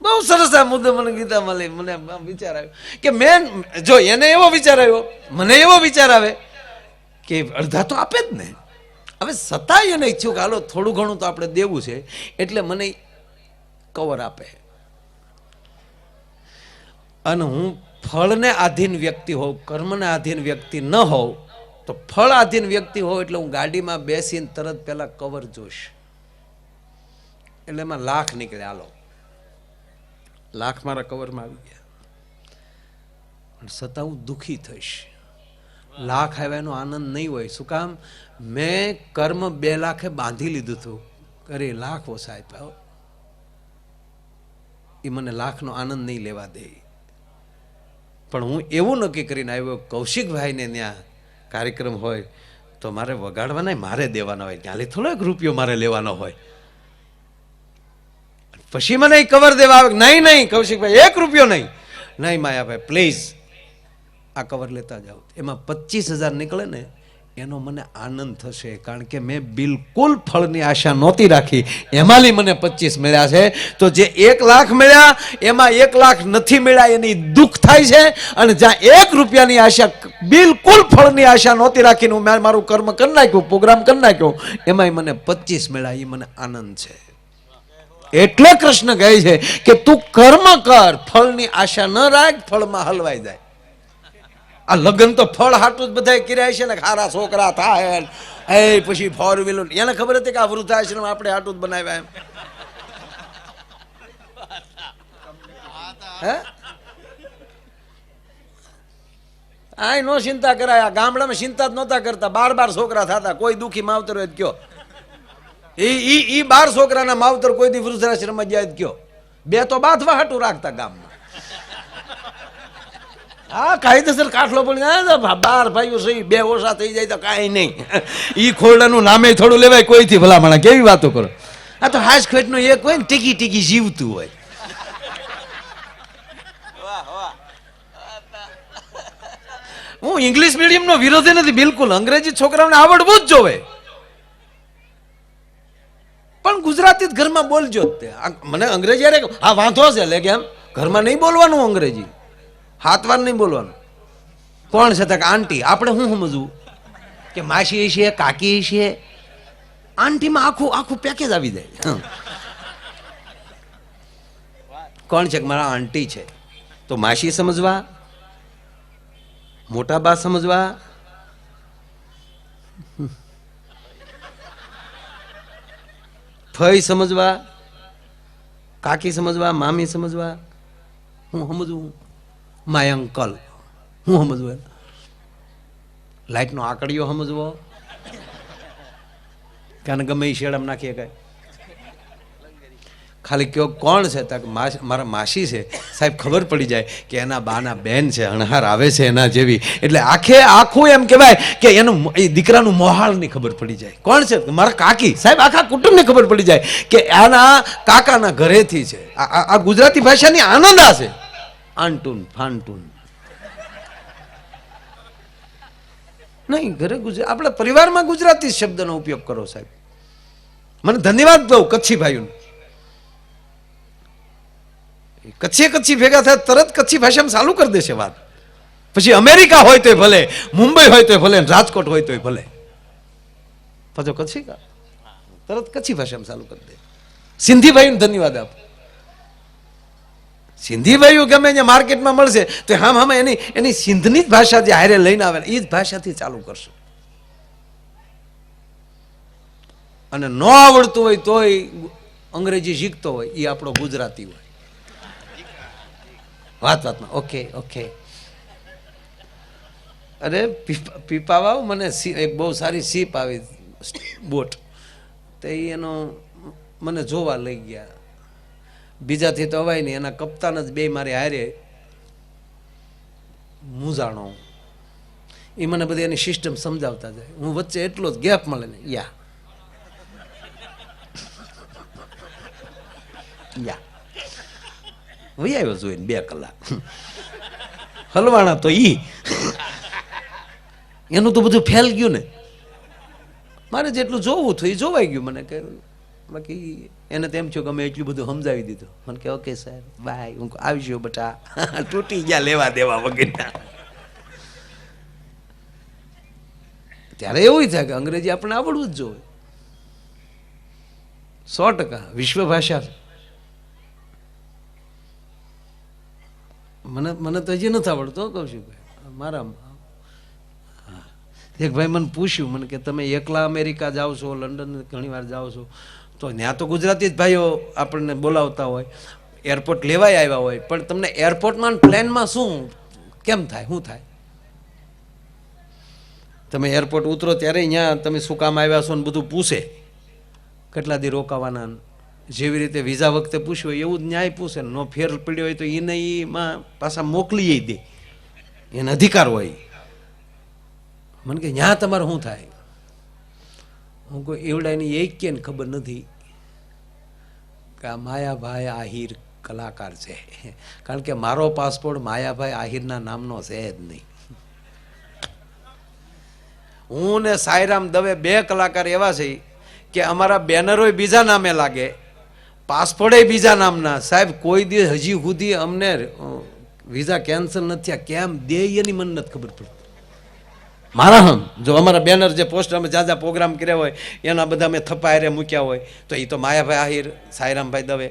બહુ સરસ આ મુદ્દો મને ગીતામાં લઈ મને વિચાર આવ્યો કે મેં જો એને એવો વિચાર આવ્યો, મને એવો વિચાર આવે કે અડધા તો આપે જ ને. હવે છતાંય એને ઈચ્છું કે હાલો થોડું ઘણું તો આપણે દેવું છે, એટલે મને કવર આપે. અને હું ફળને આધીન વ્યક્તિ હોઉં, કર્મને આધીન વ્યક્તિ ન હોઉં, તો ફળ આધીન વ્યક્તિ હોઉં એટલે હું ગાડીમાં બેસીને તરત પહેલા કવર જોઈશ. એટલે એમાં લાખ નીકળે, હાલો લાખ મારા કવરમાં આવી ગયા. પણ છતાં હું દુઃખી થઈશ. લાખ આવ્યાનો આનંદ નહીં હોય. શું કામ? મેં કર્મ 2 લાખે બાંધી લીધું હતું. અરે લાખ ઓછા આપ્યા, એ મને લાખનો આનંદ નહીં લેવા દે. પણ હું એવું નક્કી કરીને આવ્યો, કૌશિકભાઈને ત્યાં કાર્યક્રમ હોય તો મારે વગાડવાના, મારે દેવાના હોય, ત્યાંથી થોડો 1 રૂપિયો મારે લેવાનો હોય. પછી મને કવર દેવા આવે, નહીં નહીં કૌશિકભાઈ 1 રૂપિયો નહીં. નહીં માયાભાઈ પ્લીઝ આ કવર લેતા જાઓ. એમાં 25,000 નીકળે ને એનો મને આનંદ થશે, કારણ કે મેં બિલકુલ ફળની આશા નહોતી રાખી, એમાંથી મને 25 મળ્યા છે. તો જે 1 લાખ મળ્યા એમાં 1 લાખ નથી મળ્યા એની દુઃખ થાય છે. અને જ્યાં 1 રૂપિયાની આશા, બિલકુલ ફળની આશા નહોતી રાખીને હું મારું કર્મ કરી નાખ્યું, પ્રોગ્રામ કરી નાખ્યો, એમાંય મને 25 મળ્યા, એ મને આનંદ છે. એટલે કૃષ્ણ કહે છે કે તું કર્મ કર, ફળની આશા ન રાખ, ફળમાં હલવાઈ જાય. આ લગ્ન તો ફળ હાટું જ બધા કર્યા છે ને, ખારા છોકરા થાય એ પછી 4 વ્હીલર. એને ખબર હતી કે આ વૃદ્ધાશ્રમ આપણે હાટું જ બનાવ્યા એમ. હે આ નો ચિંતા કરાય. ગામડામાં ચિંતા જ નહોતા કરતા. 12 છોકરા થતા. કોઈ દુઃખી માવતર હોય કયો, ઈ 12 છોકરાના માવતર કોઈ દી વૃદ્ધાશ્રમમાં જાય કયો. 2 તો બાથવા હાટું રાખતા ગામમાં. હા કાયદેસર કાઠલો પણ 12 ભાઈઓ છે, 2 ઓછા થઈ જાય તો કાંઈ નહીં. ઈ ખોરડાનું નામે થોડું લેવાય કોઈથી. ભલામણા કેવી વાતો કરો. આ તો હાશ ખેટનો એક હોય ને, ટીકી ટીકી જીવતું હોય. હું ઇંગ્લિશ મીડિયમનો વિરોધી નથી બિલકુલ, અંગ્રેજી છોકરાઓને આવડવું જ જોવે, પણ ગુજરાતી જ ઘરમાં બોલજો જ તે. મને અંગ્રેજી અરે હા વાંધો છે લે કે એમ ઘરમાં નહીં બોલવાનું અંગ્રેજી, 7 વાર નહીં બોલવાનું. કોણ છે તક આંટી. આપણે શું સમજવું કે માસી છે, કાકી છે. આંટીમાં આખું પેકેજ આવી જાય. કોણ છે કે મારા આંટી છે, તો માસી સમજવા, મોટા બા સમજવા, ફઈ સમજવા, કાકી સમજવા, મામી સમજવા. હું સમજવું માય અંકલ, હું સમજવું લાઈટનો આકડીઓ સમજવો, કારણ ગમે એ શેડામાં નાખીએ કાંઈ. ખાલી કયો કોણ છે તક મારા માસી છે સાહેબ, ખબર પડી જાય કે એના બાના બેન છે, અણહાર આવે છે એના જેવી. એટલે આખું એમ કહેવાય કે એનું દીકરાનું મોહાળની ખબર પડી જાય. કોણ છે મારા કાકી સાહેબ, આખા કુટુંબની ખબર પડી જાય કે આના કાકાના ઘરેથી છે. આ ગુજરાતી ભાષાની આનંદ આ છે. આંટુન ફાંટુન નહીં, ઘરે આપણા પરિવારમાં ગુજરાતી શબ્દનો ઉપયોગ કરો સાહેબ. મને ધન્યવાદ દઉં કચ્છી ભાઈઓને. કચ્છી ભેગા થાય તરત કચ્છી ભાષામાં ચાલુ કરી દેશે વાત. પછી અમેરિકા હોય તોય ભલે, મુંબઈ હોય તોય ભલે, રાજકોટ હોય તોય ભલે, પાછો કચ્છી કા તરત કચ્છી ભાષામાં ચાલુ કરી દે. સિંધી ભાઈઓને ધન્યવાદ આપો. સિંધી ભાઈઓ ગમે ત્યાં માર્કેટમાં મળશે તો હામ એની સિંધની જ ભાષા જે હારે લઈને આવે એ જ ભાષાથી ચાલુ કરશે. અને ન આવડતું હોય તોય અંગ્રેજી શીખતો હોય એ આપણો ગુજરાતી હોય. વાતમાં ઓકે. અરે પીપાવાવ મને એક બહુ સારી સીપ આવી બોટ, તો એનો મને જોવા લઈ ગયા. બીજાથી તો અવાય નહીં, એના કપ્તાન જ 2 મારી હારે મૂંઝાણો. એ મને બધી એની સિસ્ટમ સમજાવતા જાય, હું વચ્ચે એટલો જ ગેપ મળે ને યા વહી આવ્યો જોઈને 2 કલાક. હલવાણા તો એનું તો બધું ફેલ ગયું ને. મારે જેટલું જોવું થયું એ જોવાઈ ગયું. મને કહ્યું બાકી એને તેમ થયું કે અમે એટલું બધું સમજાવી દીધું. મને કે ઓકે સર બાય, હું આવીશું બટા. તૂટી ગયા લેવા દેવા વગેરે. ત્યારે એવું થાય કે અંગ્રેજી આપણને આવડવું જ જોઈએ. 100% વિશ્વ ભાષા છે. મને તો હજી નથી આવડતો કહું છું મારા. એક ભાઈ મને પૂછ્યું, મને કે તમે એકલા અમેરિકા જાઓ છો, લંડન ઘણી વાર જાઓ છો, તો ત્યાં તો ગુજરાતી જ ભાઈઓ આપણને બોલાવતા હોય, એરપોર્ટ લેવાય આવ્યા હોય, પણ તમને એરપોર્ટમાં પ્લેનમાં શું કેમ થાય, શું થાય? તમે એરપોર્ટ ઉતરો ત્યારે અહીંયા તમે શું કામ આવ્યા છો ને બધું પૂછે, કેટલા દી રોકાવાના, જેવી રીતે વિઝા વખતે પૂછ્યું હોય એવું જ ન્યાય પૂછે. નો ફેર પડ્યો હોય તો એને એમાં પાછા મોકલી દે, એને અધિકાર હોય. મને કે ત્યાં તમારે શું થાય? હું કોઈ એવડાની એક કે ખબર નથી કે આ માયાભાઈ આહિર કલાકાર છે, કારણ કે મારો પાસપોર્ટ માયાભાઈ આહિરના નામનો છે જ નહીં. હું ને સાંઈરામ દવે 2 કલાકાર એવા છે કે અમારા બેનરોય બીજા નામે લાગે, પાસપોર્ટે બીજા નામના. સાહેબ કોઈ દિવસ હજી સુધી અમને વિઝા કેન્સલ નથી થયા, કેમ દે એની મને નથી ખબર પડતી. મારા હમ જો અમારા બેનર જે પોસ્ટર અમે જ્યાં જ્યાં પ્રોગ્રામ કર્યા હોય એના બધા મેં થપ્પા હારે મૂક્યા હોય તો એ તો માયાભાઈ આહિર, સાંઈરામભાઈ દવે,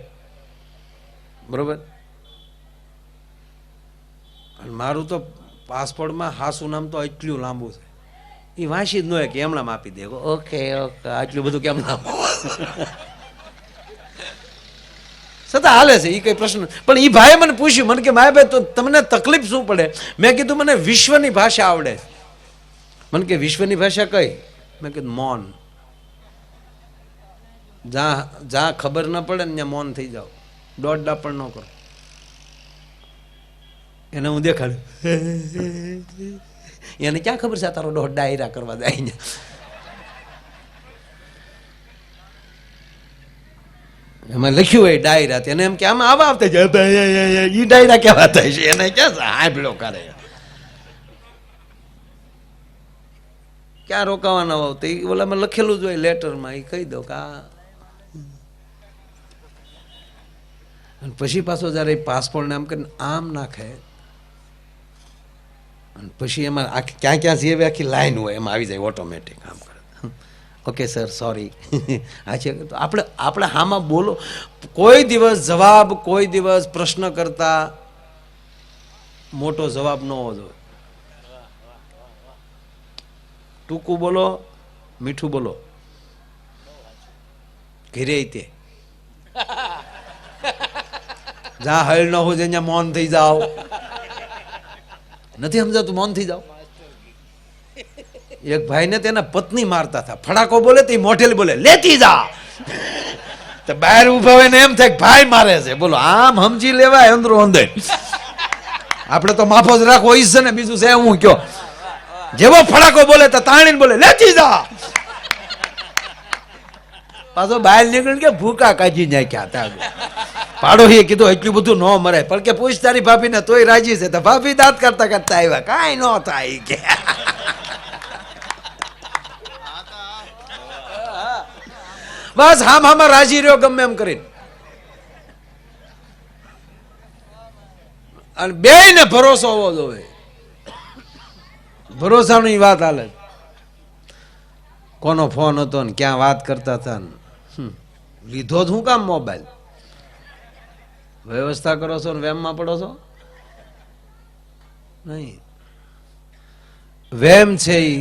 બરોબર. અને મારું તો પાસપોર્ટમાં હાસું નામ તો એટલું લાંબુ છે, એ વાંચી જ ન હોય કે એમણામ આપી દે. ઓકે ઓકે આટલું બધું કેમ નામ છતાં હાલે છે, એ કઈ પ્રશ્ન. પણ એ ભાઈએ મને પૂછ્યું, મને કે માયાભાઈ તો તમને તકલીફ શું પડે? મેં કીધું મને વિશ્વની ભાષા આવડે. મને કે વિશ્વની ભાષા કઈ? મેં કીધું મૌન. જ્યાં ખબર ન પડે ને ત્યાં મૌન થઈ જાઓ, દોઢ ડાપણ ન કરો. એને હું દેખાડ્યું, એને ક્યાં ખબર છે તારો દોઢ ડાયરા કરવા જાય. એમાં લખ્યું હોય ડાયરા, એને એમ કે આમાં આવા આવતા જાય, એ ડાયરા કેવા થાય છે, એને ક્યાં હાંભળો કરે. ક્યાં રોકાવાના હોવ તો એ ઓલામાં લખેલું જ હોય લેટરમાં, એ કહી દો કે આ. અને પછી પાછો જયારે પાસપોર્ટને આમ કરીને આમ નાખે, અને પછી એમાં ક્યાં ક્યાં જે આખી લાઈન હોય એમાં આવી જાય ઓટોમેટિક આમ કરે. Okay sir sorry. આ છે તો આપણે હામાં બોલો. કોઈ દિવસ જવાબ, કોઈ દિવસ પ્રશ્ન કરતા મોટો જવાબ ન હોવો જોઈએ. ટૂંકું બોલો, મીઠું બોલો, ઘીરે તે જ્યાં હળ ન હોય ત્યાં મૌન થઈ જાઓ. નથી સમજાતું? મૌન થઈ જાઓ. એક ભાઈ ને તેના પત્ની મારતા હતા, ફડાકો બોલે તો મોઢેલ બોલે લેતી જા. તો બહાર ઉભા હોય ને એમ થાય ભાઈ મારે છે. બોલો આમ સમજી લેવાય અંદરો અંદર. આપણે તો માફો જ રાખવો ઈ છે ને, બીજું છે હું કયો. જેવો ફડાકો બોલે તો તાણીને બોલે લેતી જા. પાછો બહાર નીકળીને કે ભૂકા કાઢી નાખ્યા હતા. પાડોશીએ કીધું એટલું બધું ન મરાય, પણ કે પૂછ તારી ભાભી ને તોય રાજી છે. તો ભાભી દાંત કરતા કરતા આવ્યા, કાંઈ ન થાય કે. બસ હામાં રાજી રહ્યો ગમે એમ કરીને. અને બેયને ભરોસો હોવો જોઈએ. ભરોસાની વાત હાલે. કોનો ફોન હતો ને ક્યાં વાત કરતા હતા ને લીધો જ હું કામ મોબાઈલ? વ્યવસ્થા કરો છો ને વેમમાં પડો છો નહીં. વેમ છે એ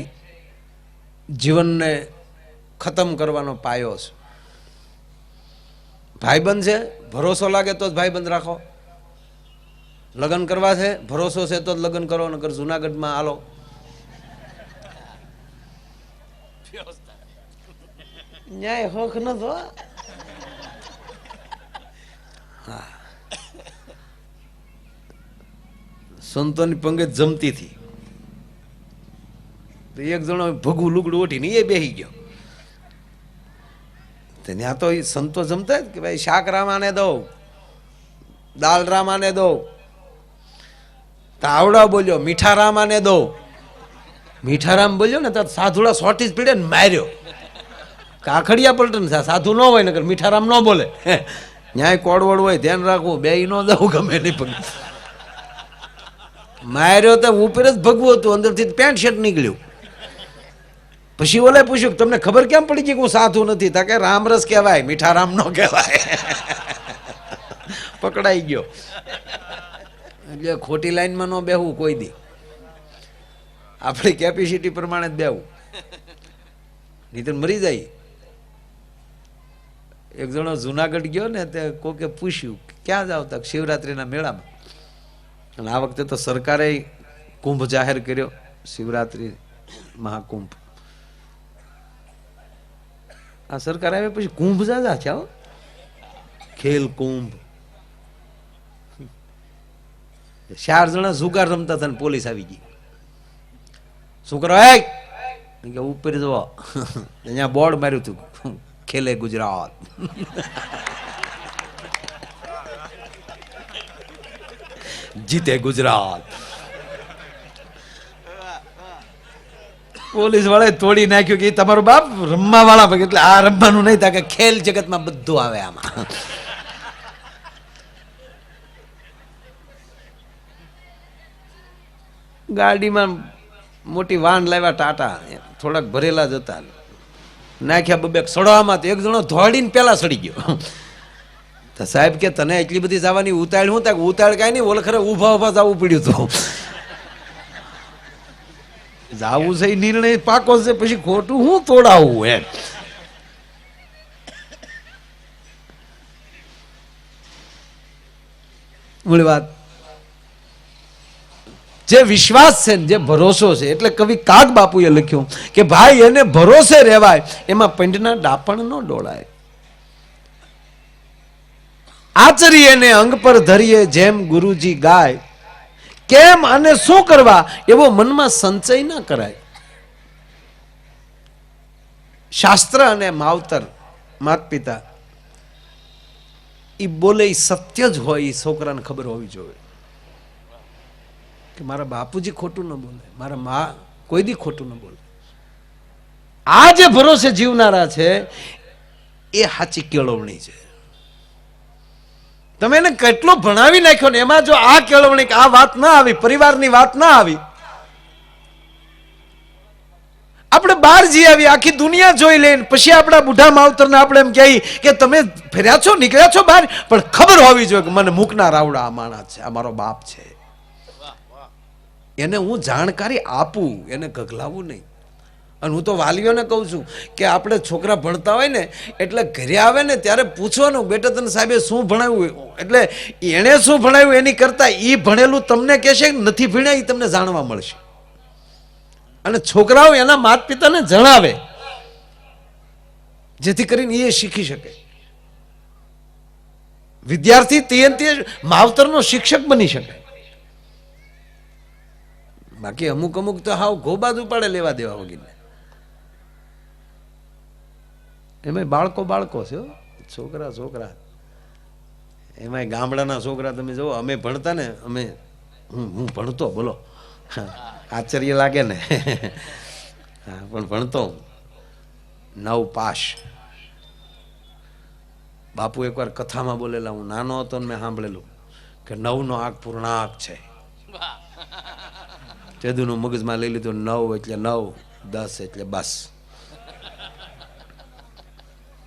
જીવનને ખતમ કરવાનો પાયો છે. ભાઈબંધ છે, ભરોસો લાગે તો જ ભાઈબંધ રાખો. લગ્ન કરવા છે, ભરોસો છે તો જ લગ્ન કરો, નકર જુનાગઢમાં હાલો. ન્યાય હોખ ન થો. હા, સંતોની પંગત જમતી હતી તો એક જણો ભગવું લુગડું ઓઢીને એ બેસી ગયો. ત્યાં તો એ સંતો જમતા કે ભાઈ શાક રામાને દો, દાલ રામાને દો. તાવડા બોલ્યો મીઠા રામાને દો. મીઠારામ બોલ્યો ને તો સાધુડા સોટી જ પીડે ને માર્યો. કાખડિયા પલટન સાધુ ન હોય નકર મીઠારામ ન બોલે. ન્યાય કોડવડ હોય ધ્યાન રાખવું, બે ન જવું ગમે નહીં પગ. માર્યો તો ઉપર જ ભગવું હતું, અંદરથી પેન્ટ શર્ટ નીકળ્યું. પછી ઓલે પૂછ્યું કે તમને ખબર કેમ પડી ગઈ કે હું સાધુ નથી? તા કે રામરસ કહેવાય, મીઠારામ ન કહેવાય. પકડાઈ ગયો. એટલે ખોટી લાઈનમાં ન બેહવું કોઈ દી, આપણી કેપેસિટી પ્રમાણે જ બેહવું, નહીં તો મરી જાય. એક જણો જુનાગઢ ગયો ને તે કોકે પૂછ્યું ક્યાં જાવ? તક શિવરાત્રિના મેળામાં. અને આ વખતે તો સરકારે કુંભ જાહેર કર્યો, શિવરાત્રિ મહાકુંભ. આ સરકાર આવે પછી કુંભ જાજા છે, ખેલ કુંભ. 4 જણા જુગાર રમતા હતા ને પોલીસ આવી ગઈ. શું કરો? કે ઉપર જુઓ, અહીંયા બોર્ડ માર્યું હતું, ખેલે ગુજરાત. જીતે ગુજરાત. પોલીસ વાળા તોડી નાખ્યું કે તમારો બાપ રમવા વાળા, એટલે આ રમવાનું નહીં થાય કે ખેલ જગતમાં બધું આવે આમાં. ગાડીમાં મોટી વાન લાવ્યા ટાટા, થોડાક ભરેલા જ હતા, નાખ્યા બબેક સડવામાં. તો એક જણો ધોડીને પેલા સડી ગયો. તો સાહેબ કે તને એટલી બધી જવાની ઉતાળ હું? ત્યાં ઉતાળ કાંઈ નહીં, ઓળખરે ઊભા ઊભા જવું પડ્યું હતું. જાવું છે નિર્ણય પાકો છે, પછી ખોટું હું તોડાવું એમ. મૂળ વાત જે વિશ્વાસ છે ને જે ભરોસો છે, એટલે કવિ કાગ બાપુએ લખ્યું કે ભાઈ એને ભરોસે રહેવાય, એમાં પંડના ડાપણ ન ડોળાય. આચરીએ ને અંગ પર ધરીએ જેમ ગુરુજી ગાય, કેમ અને શું કરવા એવો મનમાં સંચય ના કરાય. શાસ્ત્ર અને માવતર માત પિતા એ બોલે સત્ય જ હોય, એ છોકરાને ખબર હોવી જોઈએ કે મારા બાપુજી ખોટું ન બોલે, મારા મા કોઈ દી ખોટું ન બોલે. આ જે ભરોસે જીવનારા છે એ સાચી કેળવણી છે. તમે એને કેટલો ભણાવી નાખ્યો ને એમાં જો આ કેળવણી, આ વાત ના આવી, પરિવારની વાત ના આવી, આપણે બહાર જઈ આવી, આખી દુનિયા જોઈ લઈને પછી આપણા બુઢા માવતરને આપણે એમ કહી કે તમે ફર્યા છો, નીકળ્યા છો બહાર, પણ ખબર હોવી જોઈએ કે મને મૂકનાર આવડા આ માણસ છે, આ મારો બાપ છે. એને હું જાણકારી આપું, એને ગગલાવું નહીં. અને હું તો વાલીઓને કહું છું કે આપણે છોકરા ભણતા હોય ને એટલે ઘરે આવે ને ત્યારે પૂછવાનું, બેટા તને સાહેબે શું ભણાવ્યું? એટલે એણે શું ભણાવ્યું એની કરતા એ ભણેલું તમને કહેશે કે નથી ભણ્યા, એ તમને જાણવા મળશે. અને છોકરાઓ એના માતા પિતાને જણાવે, જેથી કરીને એ શીખી શકે. વિદ્યાર્થી તે માવતરનો શિક્ષક બની શકે. બાકી અમુક અમુક તો હાવ ગોબાદ ઉપાડે લેવા દેવા વગેરે. એમાં બાળકો છે, છોકરા છોકરા. એમાં ગામડાના છોકરા તમે જુઓ, અમે ભણતા ને, અમે હું ભણતો, બોલો આશ્ચર્ય લાગે ને. હા, પણ ભણતો 9 પાસ. બાપુ એકવાર કથામાં બોલેલા, હું નાનો હતો ને મેં સાંભળેલું કે 9 નો આંક પૂર્ણાંક છે. ચેદુનું મગજમાં લઈ લીધું, 9 એટલે 9, 10 એટલે બસ.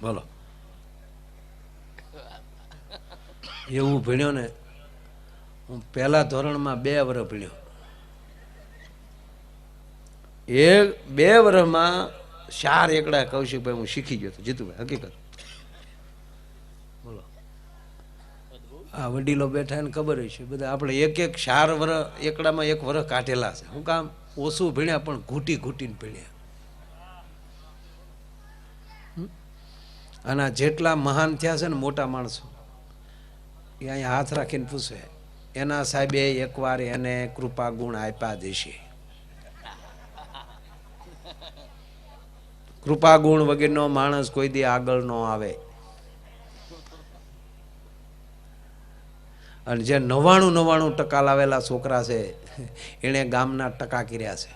બોલો એવું ભણ્યો ને. હું પહેલા ધોરણમાં 2 વર્ષ ભણ્યો. એ 2 વર્ષમાં 4 એકડા કૌશિકભાઈ હું શીખી ગયો હતો. જીતુભાઈ હકીકત. બોલો આ વડીલો બેઠા એને ખબર હશે બધા, આપણે એક 4 વર્ષ એકડામાં 1 વર્ષ કાઢેલા છે. શું કામ? ઓછું ભણ્યા પણ ઘૂંટી ઘૂંટીને ભણ્યા. અને જેટલા મહાન થયા છે ને મોટા માણસો, એ અહીંયા હાથ રાખીને પૂછે એના સાહેબે એકવાર એને કૃપા ગુણ આપ્યા દેશે. કૃપા ગુણ વગેરેનો માણસ કોઈ દી આગળ ન આવે. અને જે 99% લાવેલા છોકરા છે એને ગામના ટકા કર્યા છે.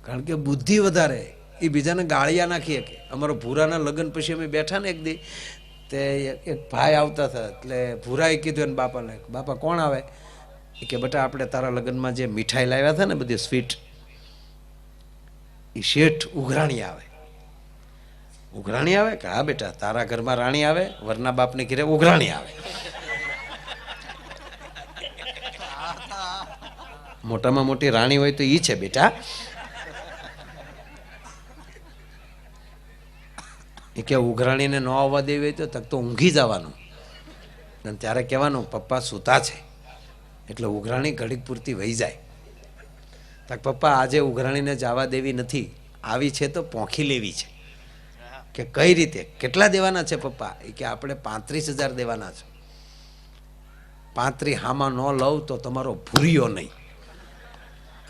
કારણ કે બુદ્ધિ વધારે, એ બીજાને ગાળિયા નાખીએ કે અમારો ભૂરાના લગ્ન પછી અમે બેઠા ને એક દી તે એક ભાઈ આવતા હતા એટલે ભૂરાએ કીધું એને બાપાને, બાપા કોણ આવે? એ કે બેટા આપણે તારા લગ્નમાં જે મીઠાઈ લાવ્યા હતા ને બધી સ્વીટ, એ શેઠ ઉઘરાણી આવે. ઉઘરાણી આવે કે હા બેટા તારા ઘરમાં રાણી આવે, વરના બાપને ઘરે ઉઘરાણી આવે. મોટામાં મોટી રાણી હોય તો ઈ છે બેટા. એ કે ઉઘરાણીને ન આવવા દેવી હોય તો ઊંઘી જવાનું, અને ત્યારે કહેવાનું પપ્પા સૂતા છે, એટલે ઉઘરાણી ઘડીક પૂરતી વહી જાય. તક પપ્પા આજે ઉઘરાણીને જવા દેવી નથી, આવી છે તો પોંખી લેવી છે. કે કઈ રીતે, કેટલા દેવાના છે પપ્પા? એ કે આપણે 35,000 દેવાના છે. 35 હામાં ન લઉં તો તમારો ભૂરિયો નહીં.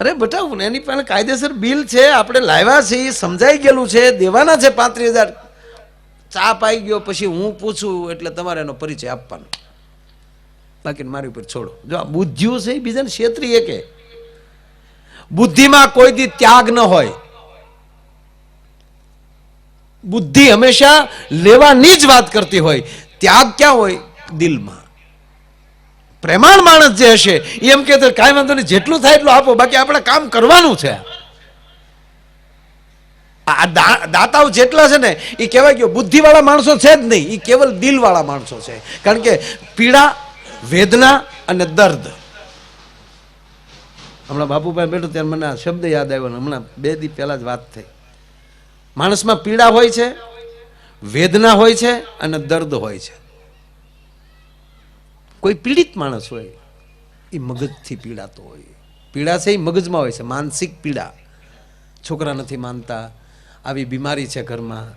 અરે બેટા એની પાસે કાયદેસર બિલ છે, આપણે લાવ્યા છે, એ સમજાઈ ગયેલું છે, દેવાના છે 35,000. ચા પાઈ ગયો પછી હું પૂછું એટલે તમારે એનો પરિચય આપવાનો, બાકી મારી ઉપર છોડો. જો આ બુદ્ધિઓ છે એ બીજાને ક્ષેત્રીય કે બુદ્ધિમાં કોઈ દી ત્યાગ ન હોય. બુદ્ધિ હંમેશા લેવાની જ વાત કરતી હોય, ત્યાગ ક્યાં હોય? દિલમાં. પ્રેમાળ માણસ જે હશે એ એમ કે કાંઈ વાંધો નહીં, જેટલું થાય એટલું આપો, બાકી આપણે કામ કરવાનું છે. આ દાતાઓ જેટલા છે ને એ કહેવાય ગયો બુદ્ધિવાળા માણસો છે જ નહીં, એ કેવલ દિલવાળા માણસો છે. કારણ કે પીડા, વેદના અને દર્દ. હમણાં બાપુભાઈ બેઠો ત્યારે મને આ શબ્દ યાદ આવ્યો, હમણાં 2 દી પહેલા જ વાત થઈ. માણસમાં પીડા હોય છે, વેદના હોય છે અને દર્દ હોય છે. કોઈ પીડિત માણસ હોય એ મગજથી પીડાતો હોય. પીડા છે એ મગજમાં હોય છે, માનસિક પીડા. છોકરા નથી માનતા, આવી બીમારી છે ઘરમાં,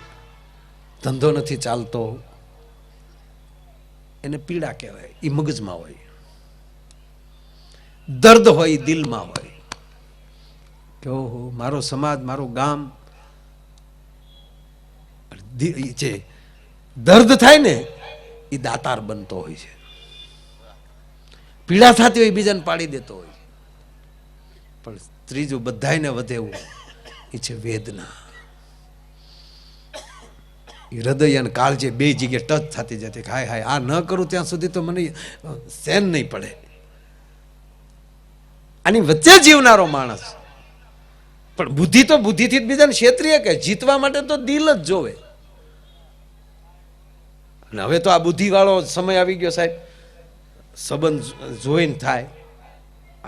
ધંધો નથી ચાલતો, એને પીડા કહેવાય, એ મગજમાં હોય. દર્દ હોય એ દિલમાં હોય કે ઓહો મારો સમાજ, મારું ગામ. જે દર્દ થાય ને એ દાતાર બનતો હોય છે. પીડા થતી હોય બીજાને પાડી દેતો હોય. પણ ત્રીજું બધાને વધે એવું એ છે વેદના. એ હૃદય અને કાળજે 2 જગ્યાએ ટચ થતી જતી. હાય હાય આ ન કરું ત્યાં સુધી તો મને સહેન નહીં પડે. આની વચ્ચે જીવનારો માણસ. પણ બુદ્ધિ તો બુદ્ધિથી જ બીજાને ક્ષેત્રીય કે જીતવા માટે તો દિલ જ જોવે. અને હવે તો આ બુદ્ધિવાળો સમય આવી ગયો સાહેબ, સંબંધ જોઈને થાય.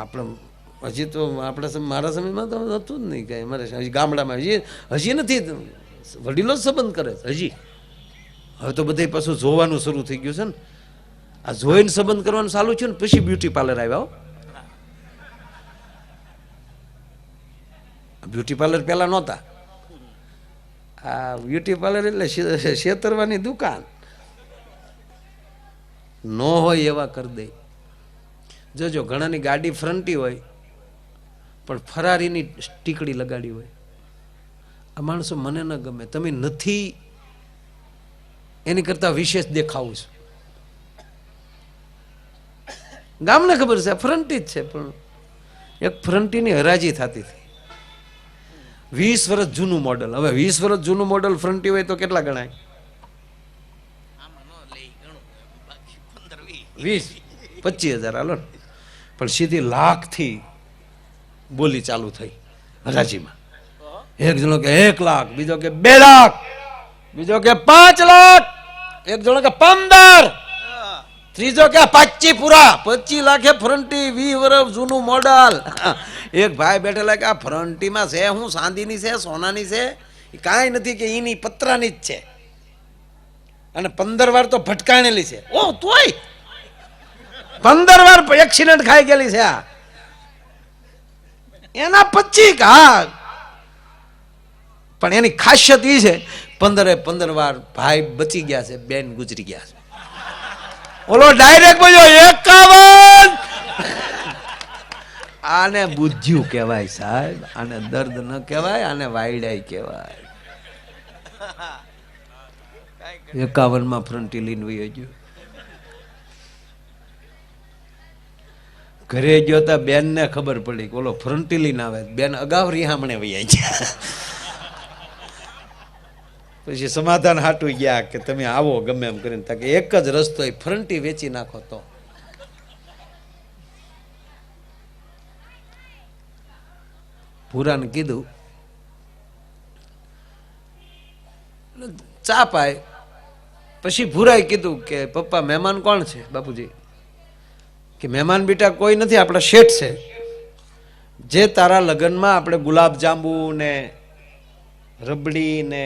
આપણે હજી તો આપણા મારા સમયમાં તો હતું જ નહીં કાંઈ. અમારે હજી ગામડામાં હજી નથી, વડીલો જ સંબંધ કરે હજી. હવે તો બધે પાછું જોવાનું શરૂ થઈ ગયું છે ને. આ જોઈને સંબંધ કરવાનું ચાલુ થયું ને પછી બ્યુટી પાર્લર આવ્યા. બ્યુટી પાર્લર પહેલા નહોતા. આ બ્યુટી પાર્લર એટલે છેતરવાની દુકાન. ન હોય એવા કરી દે. જોજો ઘણાની ગાડી ફ્રન્ટી હોય પણ ફરારીની ટીકડી લગાડી હોય. આ માણસો મને ન ગમે. તમે નથી એની કરતા વિશેષ દેખાવું છે. ગામને ખબર છે ફ્રન્ટી જ છે, પણ એક ફ્રન્ટીની હરાજી થતી હતી. 20 વર્ષ જૂનું મોડલ. હવે 20 વર્ષ જૂનું મોડલ ફ્રન્ટી હોય તો કેટલા ગણાય? 20-25,000 હાલો ને. પણ સીધી લાખથી બોલી ચાલુ થઈ હરાજીમાં. એક જણો કે 1 લાખ, બીજો કે 2 લાખ, બીજો કે 5 લાખ, એક જણો કે 15, ત્રીજો કે 25 પૂરા. 25 લાખે ફ્રન્ટી, 20 વર્ષ જૂનું મોડલ. એક ભાઈ બેઠેલા કે આ ફ્રન્ટીમાં છે હું ચાંદીની છે, સોનાની છે? કાંઈ નથી કે એની પતરાની જ છે, અને 15 વાર તો ભટકાણેલી છે. ઓ તોય 15 વાર એક્સિડન્ટ ખાઈ ગયેલી છે આ. એના 25. હા, પણ એની ખાસિયત એ છે 15 વાર ભાઈ બચી ગયા છે, બેન ગુજરી ગયા છે. ઓલો ડાયરેક્ટ બોલ્યો 51. આને બુદ્ધિયું કહેવાય સાહેબ, આને દર્દ ન કહેવાય, આને વાયડાઈ કહેવાય. 51માં ફ્રન્ટી લઈને વહી ગયો. ઘરે ગયો તા બેન ને ખબર પડી કે ઓલો ફ્રન્ટી લઈને આવે. બેન અગાઉ રિહામણે વહી ગયા. પછી સમાધાન હાટું ગયા કે તમે આવો ગમે એમ કરીને, કે એક જ રસ્તો એ ફ્રન્ટી વેચી નાખો તો. ભૂરાને કીધું, ચા પાય. પછી ભૂરાએ કીધું કે પપ્પા મહેમાન કોણ છે? બાપુજી કે મહેમાન બેટા કોઈ નથી, આપણા શેઠ છે. જે તારા લગ્નમાં આપણે ગુલાબ જાંબુ ને રબડી ને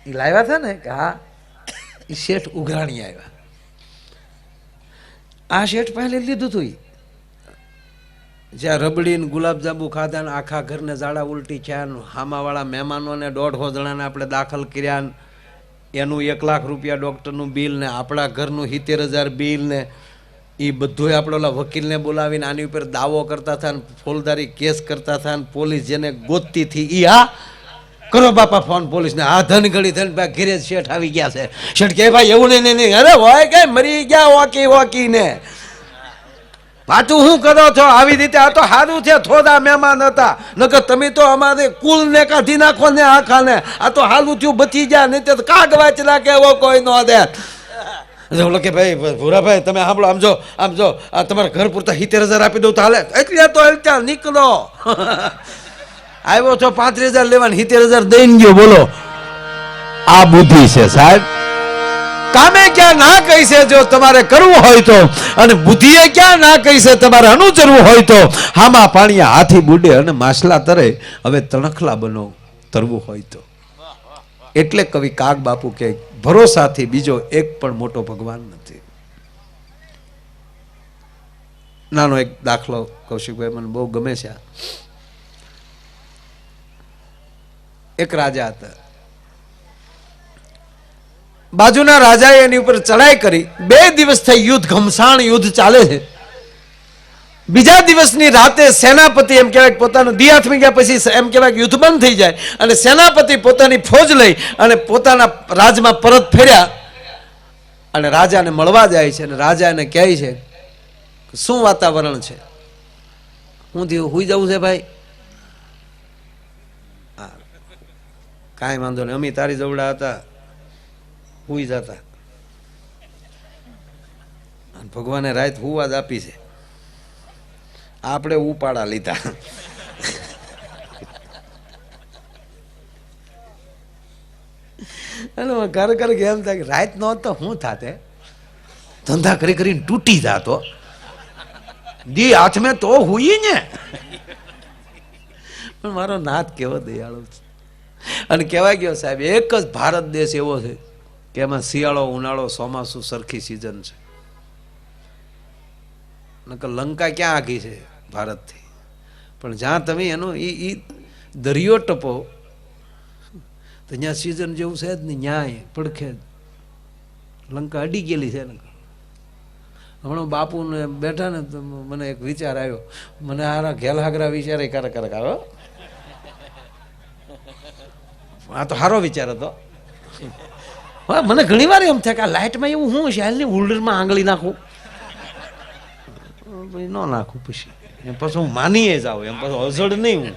લાવ્યા હતા ને, કે હા એ શેઠ ઉઘરાણી આવ્યા. આ શેઠ પહેલે લીધું હતું. જ્યાં રબડી ને ગુલાબ જાંબુ ખાધા ને આખા ઘરને ઝાડા ઉલટી થયા, હામાવાળા મહેમાનોને 150 જણાને આપણે દાખલ કર્યા, એનું 1 લાખ રૂપિયા ડૉક્ટરનું બિલ ને આપણા ઘરનું 70,000 બિલ ને એ બધું આપણે ઓલા વકીલને બોલાવીને આની ઉપર દાવો કરતા હતા ને ફોજદારી કેસ કરતા હતા ને પોલીસ જેને ગોતતી હતી એ હા કરો બાપા ફોન પોલીસને. આ ધન ઘડી ધન ઘેરે શેઠ આવી ગયા છે. શેઠ કે ભાઈ એવું નહીં, અરે હોય કે મરી ગયા ઓકી ને પાછું શું કરો છો આવી રીતે? આ તો સારું છે થોડા મહેમાન હતા, નકર તમે તો અમારે કુલ ને કાઢી નાખો ને આખા ને. આ તો હાલું થયું બચી ગયા, નહીં તો કાગ વાંચલા કે એવો કોઈ ન દે. બોલો કે ભાઈ ભૂરાભાઈ તમે સાંભળો, આમ જો આ તમારા ઘર પૂરતા 70,000 આપી દઉં તો હાલે? એટલે તો હલતા નીકળો. આવ્યો છો 35,000 લેવાની, 70,000 દઈને ગયો. બોલો આ બુદ્ધિ છે સાહેબ. કામે ક્યાં ના કહી છે જો તમારે કરવું હોય તો, અને બુદ્ધિએ ક્યાં ના કહી છે તમારે અનુસરવું હોય તો. હામાં પાણીએ હાથી બુડે અને માછલા તરે, હવે તણખલા બનો તરવું હોય તો. એટલે કવિ કાગ બાપુ કે ભરોસાથી બીજો એક પણ મોટો ભગવાન નથી. નાનો એક દાખલો કૌશિકભાઈ મને બહુ ગમે છે. એક રાજા હતા, બાજુના રાજાએ એની ઉપર ચડાઈ કરી. 2 દિવસ થઈ યુદ્ધ, ઘમસાણ યુદ્ધ ચાલે છે. બીજા દિવસની રાતે સેનાપતિ એમ કહેવાય પોતાનો દિયાથમી ગયા પછી એમ કહેવાય યુદ્ધ બંધ થઈ જાય, અને સેનાપતિ પોતાની ફોજ લઈ અને પોતાના રાજમાં પરત ફર્યા અને રાજાને મળવા જાય છે. અને રાજા એને કહે છે શું વાતાવરણ છે, હું થયું? હુઈ જવું છે ભાઈ? કાંઈ વાંધો નહીં, અમે તારી જવડા હતા, હુઈ જતા. ભગવાને રાત હુવા જ આપી છે, આપણે ઉપાડા લીધા. અને ઘર ઘર એમ થાય કે રાત નો તો હું થાતે, ધંધા કરી કરીને તૂટી જાતો, દી હાથ મેં તો હુઈ ને. પણ મારો નાથ કેવો દયાળુ છે. અને કહેવાય ગયો સાહેબ એક જ ભારત દેશ એવો છે કે એમાં શિયાળો ઉનાળો ચોમાસું સરખી સિઝન છે. નકર લંકા ક્યાં આખી છે ભારતથી, પણ જ્યાં તમે એનો ઈ દરિયો ટપો તો ત્યાં સિઝન જેવું છે જ નહીં, ન્યાય પડખે લંકા અડી ગયેલી છે ને. હમણાં બાપુને બેઠા ને તો મને એક વિચાર આવ્યો, મને આરા ઘેલહાગરા વિચારે ક્યારેક આવ્યો. આ તો સારો વિચાર હતો. હા મને ઘણી વાર એમ થાય કે આ લાઇટમાં એવું હું છે, હાલની હોલ્ડરમાં આંગળી નાખું, ન નાખું પછી એમ પછી હું માનીએ જાઉં, એમ પછી અઝડ નહીં.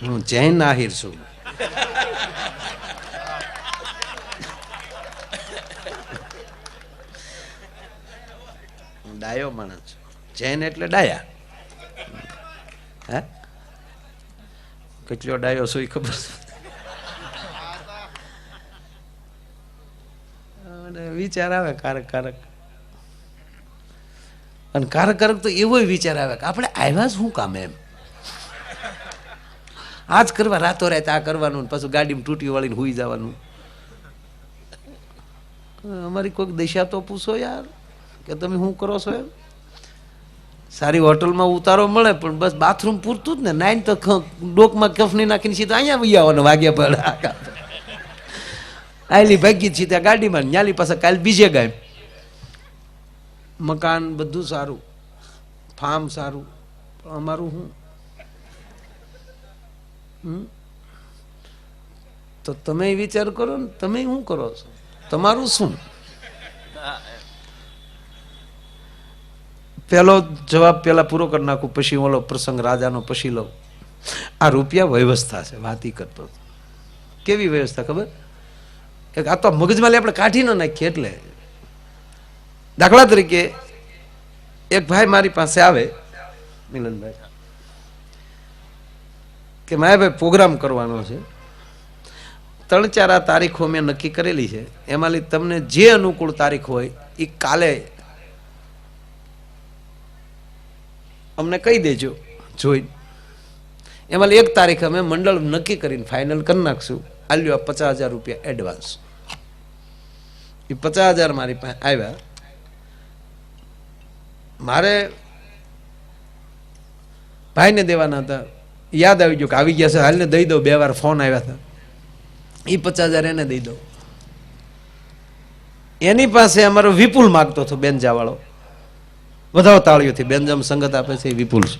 હું જૈન આહિર છું. ડાયો માણસ, જૈન એટલે ડાયા. હે કેટલો ડાયો શું ખબર છે? વિચાર આવે કારક કારક, અને કારક કારક તો એવો વિચાર આવે કે આપણે આવ્યા શું કામ, એમ આજ કરવા રાતો રાત આ કરવાનું, પાછું ગાડીમાં તૂટી વાળીને હુઈ જવાનું. અમારી કોઈક દિશા તો પૂછો યાર કે તમે શું કરો છો એમ. સારી હોટલમાં ઉતારો મળે પણ બસ બાથરૂમ પૂરતું જ ને, નાઈન તો ડોકમાં કફની નાખીને સીધા અહીંયા વહી આવવાનું, વાગ્યા પડે આયલી ભાગી જ સીધા ગાડીમાં, ન્યાલી પાસે કાલ બીજે ગાય. મકાન બધું સારું, ફાર્મ સારું, પણ અમારું શું? તો તમે વિચાર કરો ને, તમે શું કરો છો, તમારું શું? પહેલો જવાબ પેલા પૂરો કરી નાખું, પછી ઓલો પ્રસંગ રાજાનો પછી લઉં. આ રૂપિયા વ્યવસ્થા છે, વાત ઈ કરતો. કેવી વ્યવસ્થા ખબર? એક આ તો મગજમાં આપણે કાઢી ન નાખીએ. એટલે દાખલા તરીકે એક ભાઈ મારી પાસે આવે, મિલનભાઈ, કે માયાભાઈ પ્રોગ્રામ કરવાનો છે, 3-4 આ તારીખો મેં નક્કી કરેલી છે, એમાંથી તમને જે અનુકૂળ તારીખ હોય એ કાલે અમને કહી દેજો જોઈ. એમાં એક તારીખ અમે મંડળ નક્કી કરીને ફાઇનલ કરી નાખશું. આલ્યો 50,000 રૂપિયા એડવાન્સ. એ 50,000 મારી પાસે આવ્યા. મારે ભાઈને દેવાના હતા, યાદ આવી ગયું કે આવી ગયા છે, હાલને દઈ દો. 2 વાર ફોન આવ્યા હતા. એ 50,000 એને દઈ દો. એની પાસે અમારો વિપુલ માગતો હતો, બેનજા વાળો. વધાવો તાળીઓથી. બેનજામ સંગત આપે છે એ વિપુલ છે,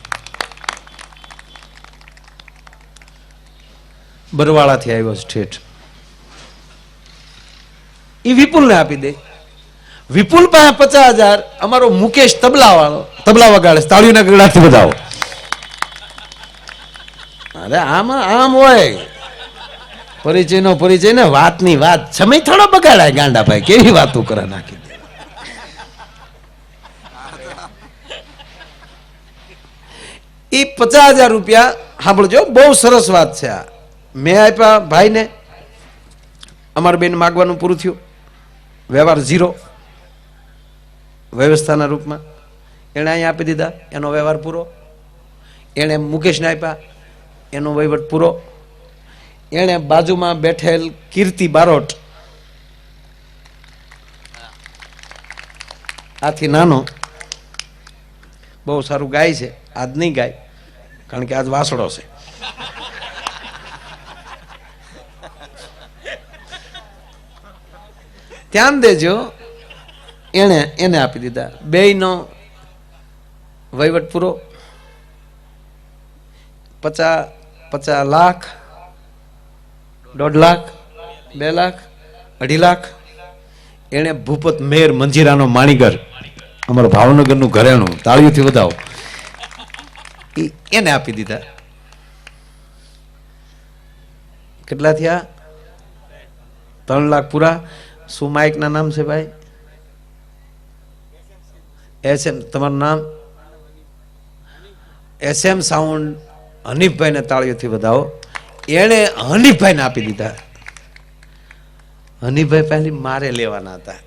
બરવાળાથી આવ્યો છે ઠેઠ. એ વિપુલને આપી દે. વિપુલ પાસે 50,000. અમારો મુકેશ તબલા વાળો, તબલા વગાડે, તાળીઓના ગગડાથી વધાવો. અરે આમાં આમ હોય, પરિચયનો પરિચય ને વાતની વાત. સમય થોડો બગાડાય ગાંડા ભાઈ, કેવી વાતો કરે નાખી દે. એ 50,000 રૂપિયા સાંભળજો, બહુ સરસ વાત છે આ. મેં આપ્યા ભાઈને, અમારા બેન માગવાનું પૂરું થયું. વ્યવહાર 0 વ્યવસ્થાના રૂપમાં. એણે અહીંયા આપી દીધા, એનો વ્યવહાર પૂરો. એણે મુકેશને આપ્યા, એનો વહીવટ પૂરો. એણે બાજુમાં બેઠેલ કીર્તિ બારોટ, આથી નાનો, બહુ સારું ગાય છે. આજ નહીં ગાય, કારણ કે આજ વાસડો છે. ધ્યાન દેજો. એને આપી દીધા. 2નો વહીવટ પૂરો. 50 લાખ, 1.5 લાખ, 2 લાખ, 2.5 લાખ. એને ભૂપત મેર મંજીરાનો માણીગર, અમારો ભાવનગરનું ઘરેણું, તાળીઓથી વધાવો, એને આપી દીધા. કેટલા થયા? 3 લાખ પૂરા. શું માઇકના નામ છે ભાઈ? SM. તમારું નામ? SM sound. હનીફભાઈને તાળીઓથી વધાવો. એણે હનીફભાઈને આપી દીધા. હનીફભાઈ પહેલી મારે લેવાના હતા.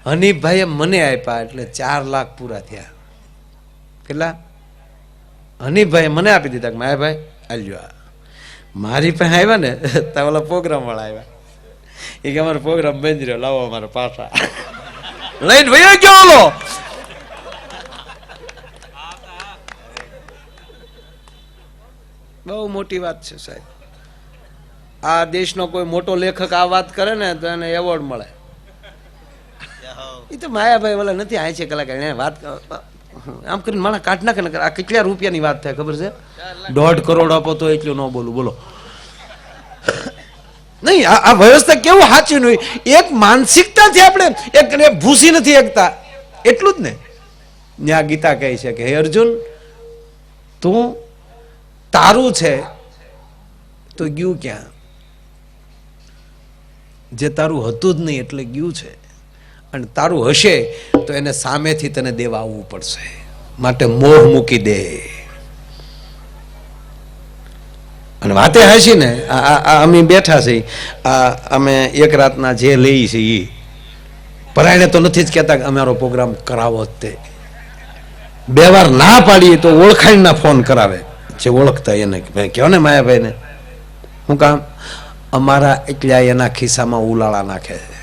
હનીફભાઈએ મને આપ્યા, એટલે 4 લાખ પૂરા થયા. કેટલા? હનીફભાઈએ મને આપી દીધા. માયાભાઈ આલ્યો. મારી પાસે આવ્યા ને તો ઓલા પ્રોગ્રામ વાળા આવ્યા. એ કે અમારો પ્રોગ્રામ બંધ રહ્યો, લાવો અમારા પાછા. લઈને વયો ગયો ઓલો. બહુ મોટી વાત છે સાહેબ. આ દેશનો કોઈ મોટો લેખક આ વાત કરે ને તો એને એવોર્ડ મળે. એ તો માયાભાઈ વાળા નથી, આ છે કલાકાર. એને વાત આમ કરીને માણસ કાઢ નાખે ને. આ કેટલા રૂપિયાની વાત થાય ખબર છે? 1.5 કરોડ આપો તો એટલું ન બોલું. બોલો નહીં. આ વ્યવસ્થા કેવું સાચું નહીં. એક માનસિકતાથી આપણે એક ભૂસી નથી એકતા, એટલું જ ને. ત્યાં ગીતા કહે છે કે હે અર્જુન, તું તારું છે તો ગયું ક્યાં? જે તારું હતું જ નહીં એટલે ગયું છે. અને તારું હશે તો એને સામેથી તને દેવા આવવું પડશે. માટે મોહ મૂકી દે. અને વાતે હસી ને અમે બેઠા છીએ, અમે એક રાતના જે લઈએ છીએ એ પરાયણે તો નથી જ કહેતા કે અમારો પ્રોગ્રામ કરાવો જ. તે 2 વાર ના પાડીએ તો ઓળખાણના ફોન કરાવે, જે ઓળખતા એને કહો ને માયાભાઈને. હું કામ? અમારા એટલા એના ખિસ્સામાં ઉલાળા નાખે છે.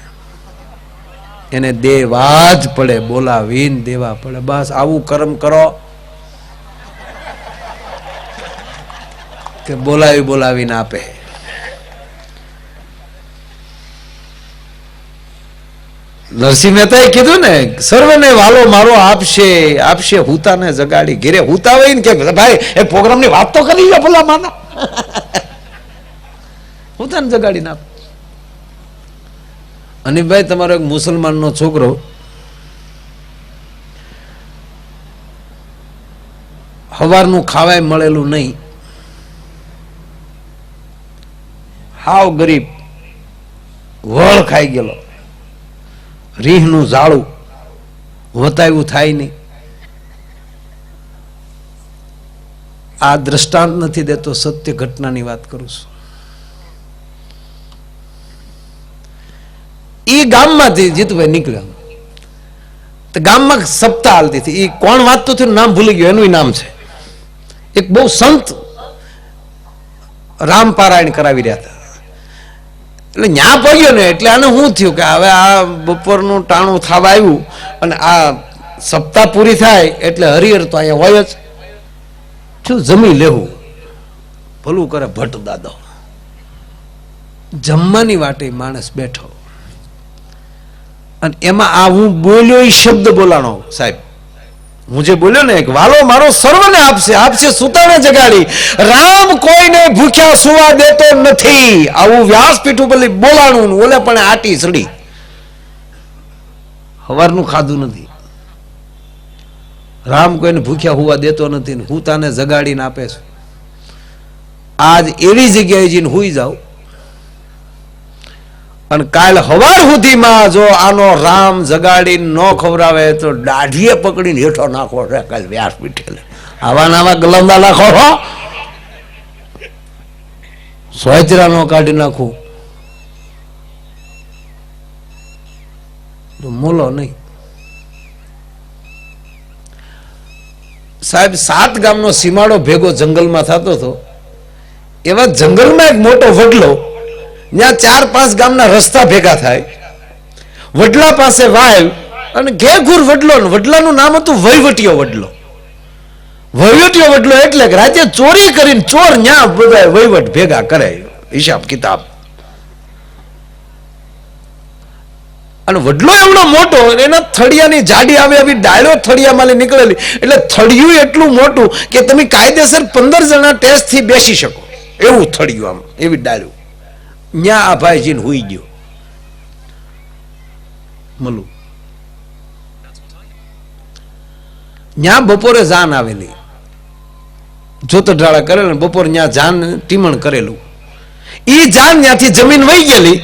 એને દેવા જ પડે, બોલાવીને દેવા પડે. બસ આવું કર્મ કરો કે બોલાવીને આપે. નરસિંહ મહેતાએ કીધું ને, સર્વને વાલો મારો આપશે હુતાને જગાડી. ઘેરે હુતા હોય ને કે ભાઈ એ પ્રોગ્રામ ની વાત તો કરી લો ભલા માના. હુતાને જગાડી ના. અને ભાઈ તમારો એક મુસલમાનનો છોકરો સવારનું ખાવાય મળેલું નહીં, હાવ ગરીબ, વળ ખાઈ ગયેલો, રીહનું ઝાડું વતાવ્યું થાય નહીં. આ દ્રષ્ટાંત નથી દેતો, સત્ય ઘટનાની વાત કરું છું. એ ગામમાંથી જીતુભાઈ નીકળ્યા, તો ગામમાં સપ્તાહ હાલતી હતી. એ કોણ વાંચતું થયું નામ ભૂલી ગયું, એનું નામ છે. એક બહુ સંત રામ પારાયણ કરાવી રહ્યા હતા. એટલે ન્યા પડ્યો ને એટલે આને શું થયું કે હવે આ બપોરનું ટાણું થવા આવ્યું અને આ સપ્તાહ પૂરી થાય એટલે હરિહર તો અહીંયા હોય જ, શું જમી લેવું, ભલું કરે ભટ્ટ દાદો. જમવાની વાટે માણસ બેઠો અને એમાં આ હું બોલ્યો એ શબ્દ બોલાણો સાહેબ, હું જે બોલ્યો ને, વાલો મારો સર્વને આપશે, આપશે સુતાને જગાડી, રામ કોઈને ભૂખ્યા સુવા દેતો નથી. આવું વ્યાસપીઠ ઉપર બોલાણું, ઓલે પણ આટી સડી, સવારનું ખાધું નથી. રામ કોઈને ભૂખ્યા હોવા દેતો નથી ને હું તાને જગાડીને આપે છે. આજ એવી જગ્યાએ જઈને હુઈ જાવ અને કાલ હવાર સુધીમાં જો આનો રામ જગાડીને ન ખવડાવે તો દાઢીએ પકડીને હેઠો નાખો છે કાલ વ્યાસપીઠે. આવા નાવા ગલંદા નાખો છો, સોયચરા નો કાઢી નાખું તો મોલો નહીં. સાહેબ 7 ગામનો સીમાડો ભેગો જંગલમાં થતો હતો. એવા જંગલમાં એક મોટો વડલો, ત્યાં 4-5 ગામના રસ્તા ભેગા થાય, વડલા પાસે વાવ અને ઘેઘૂર વડલો, વડલાનું નામ હતું વહીવટીયો વડલો. વહીવટીયો વડલો એટલે કે રાજ્ય ચોરી કરીને ચોર ન્યા બધા વહીવટ ભેગા કરે, હિસાબ કિતાબ. અને વડલો એવડો મોટો, એના થળિયાની જાડી આવે એવી ડાળો થળિયામાં નીકળેલી, એટલે થળિયું એટલું મોટું કે તમે કાયદેસર 15 જણા ટેસ્ટથી બેસી શકો એવું થળિયું, આમ એવી ડાળું. ન્યા આ ભાઈજીને હુઈ ગયો મલું. ન્યા બપોરે જાન આવેલી, જોતઢાળા કરેલા, બપોરે ન્યા જાન ટીમણ કરેલું. ઈ જાન ત્યાંથી જમીન વહી ગયેલી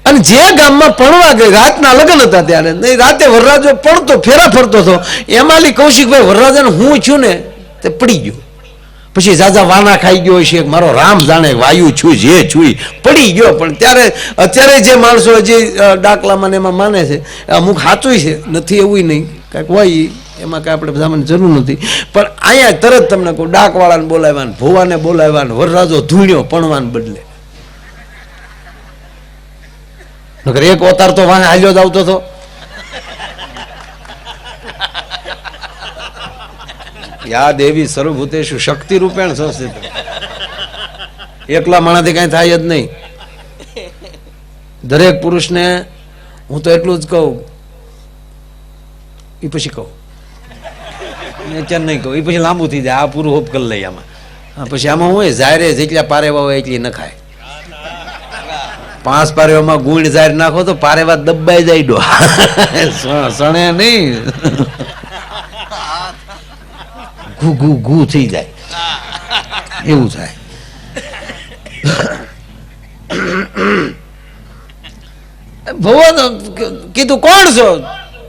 અને જે ગામમાં પણવા ગઈ, રાતના લગ્ન હતા ત્યારે, રાતે વરરાજો પડતો ફેરા ફરતો હતો, એમાં કૌશિકભાઈ વરરાજાને હું છું ને તે પડી ગયો. પછી જાજા વાના ખાઈ ગયો છે, મારો રામ જાણે વાયુ છું જે છું પડી ગયો. પણ ત્યારે અત્યારે જે માણસો જે ડાકલામાં ને એમાં માને છે, અમુક સાચું છે, નથી એવું નહીં, કાંઈક હોય એમાં કાંઈ આપણે બધાને જરૂર નથી. પણ અહીંયા તરત તમને કહું, ડાકવાળાને બોલાવ્યા ને ભોવાને બોલાવ્યા ને વરરાજો ધૂણ્યો પણવાને બદલે. નકર એક અવતાર તો વાહ હાલ્યો જ આવતો હતો. યા દેવી સર્વભૂતેષુ શક્તિ રૂપેણ સંસ્થિત. એકલા માણાથી કઈ થાય જ નહીં. દરેક પુરુષને હું તો એટલું જ કહું, એ પછી કહું, અત્યારે નહીં કહું, એ પછી લાંબુ થઈ જાય. આ પૂરું હોપ કરી લઈએ આમાં. પછી આમાં હું જાહેર જેટલા પારેવા હોય એટલી ન ખાય. 5 પારેવામાં ગુણ જાહેર નાખો તો પારેવા દબાઈ જાય ડો, સણે નહીં, ઘુ ઘુ ઘુ થઈ જાય એવું થાય. ભગવાન કીધું કોણ છો?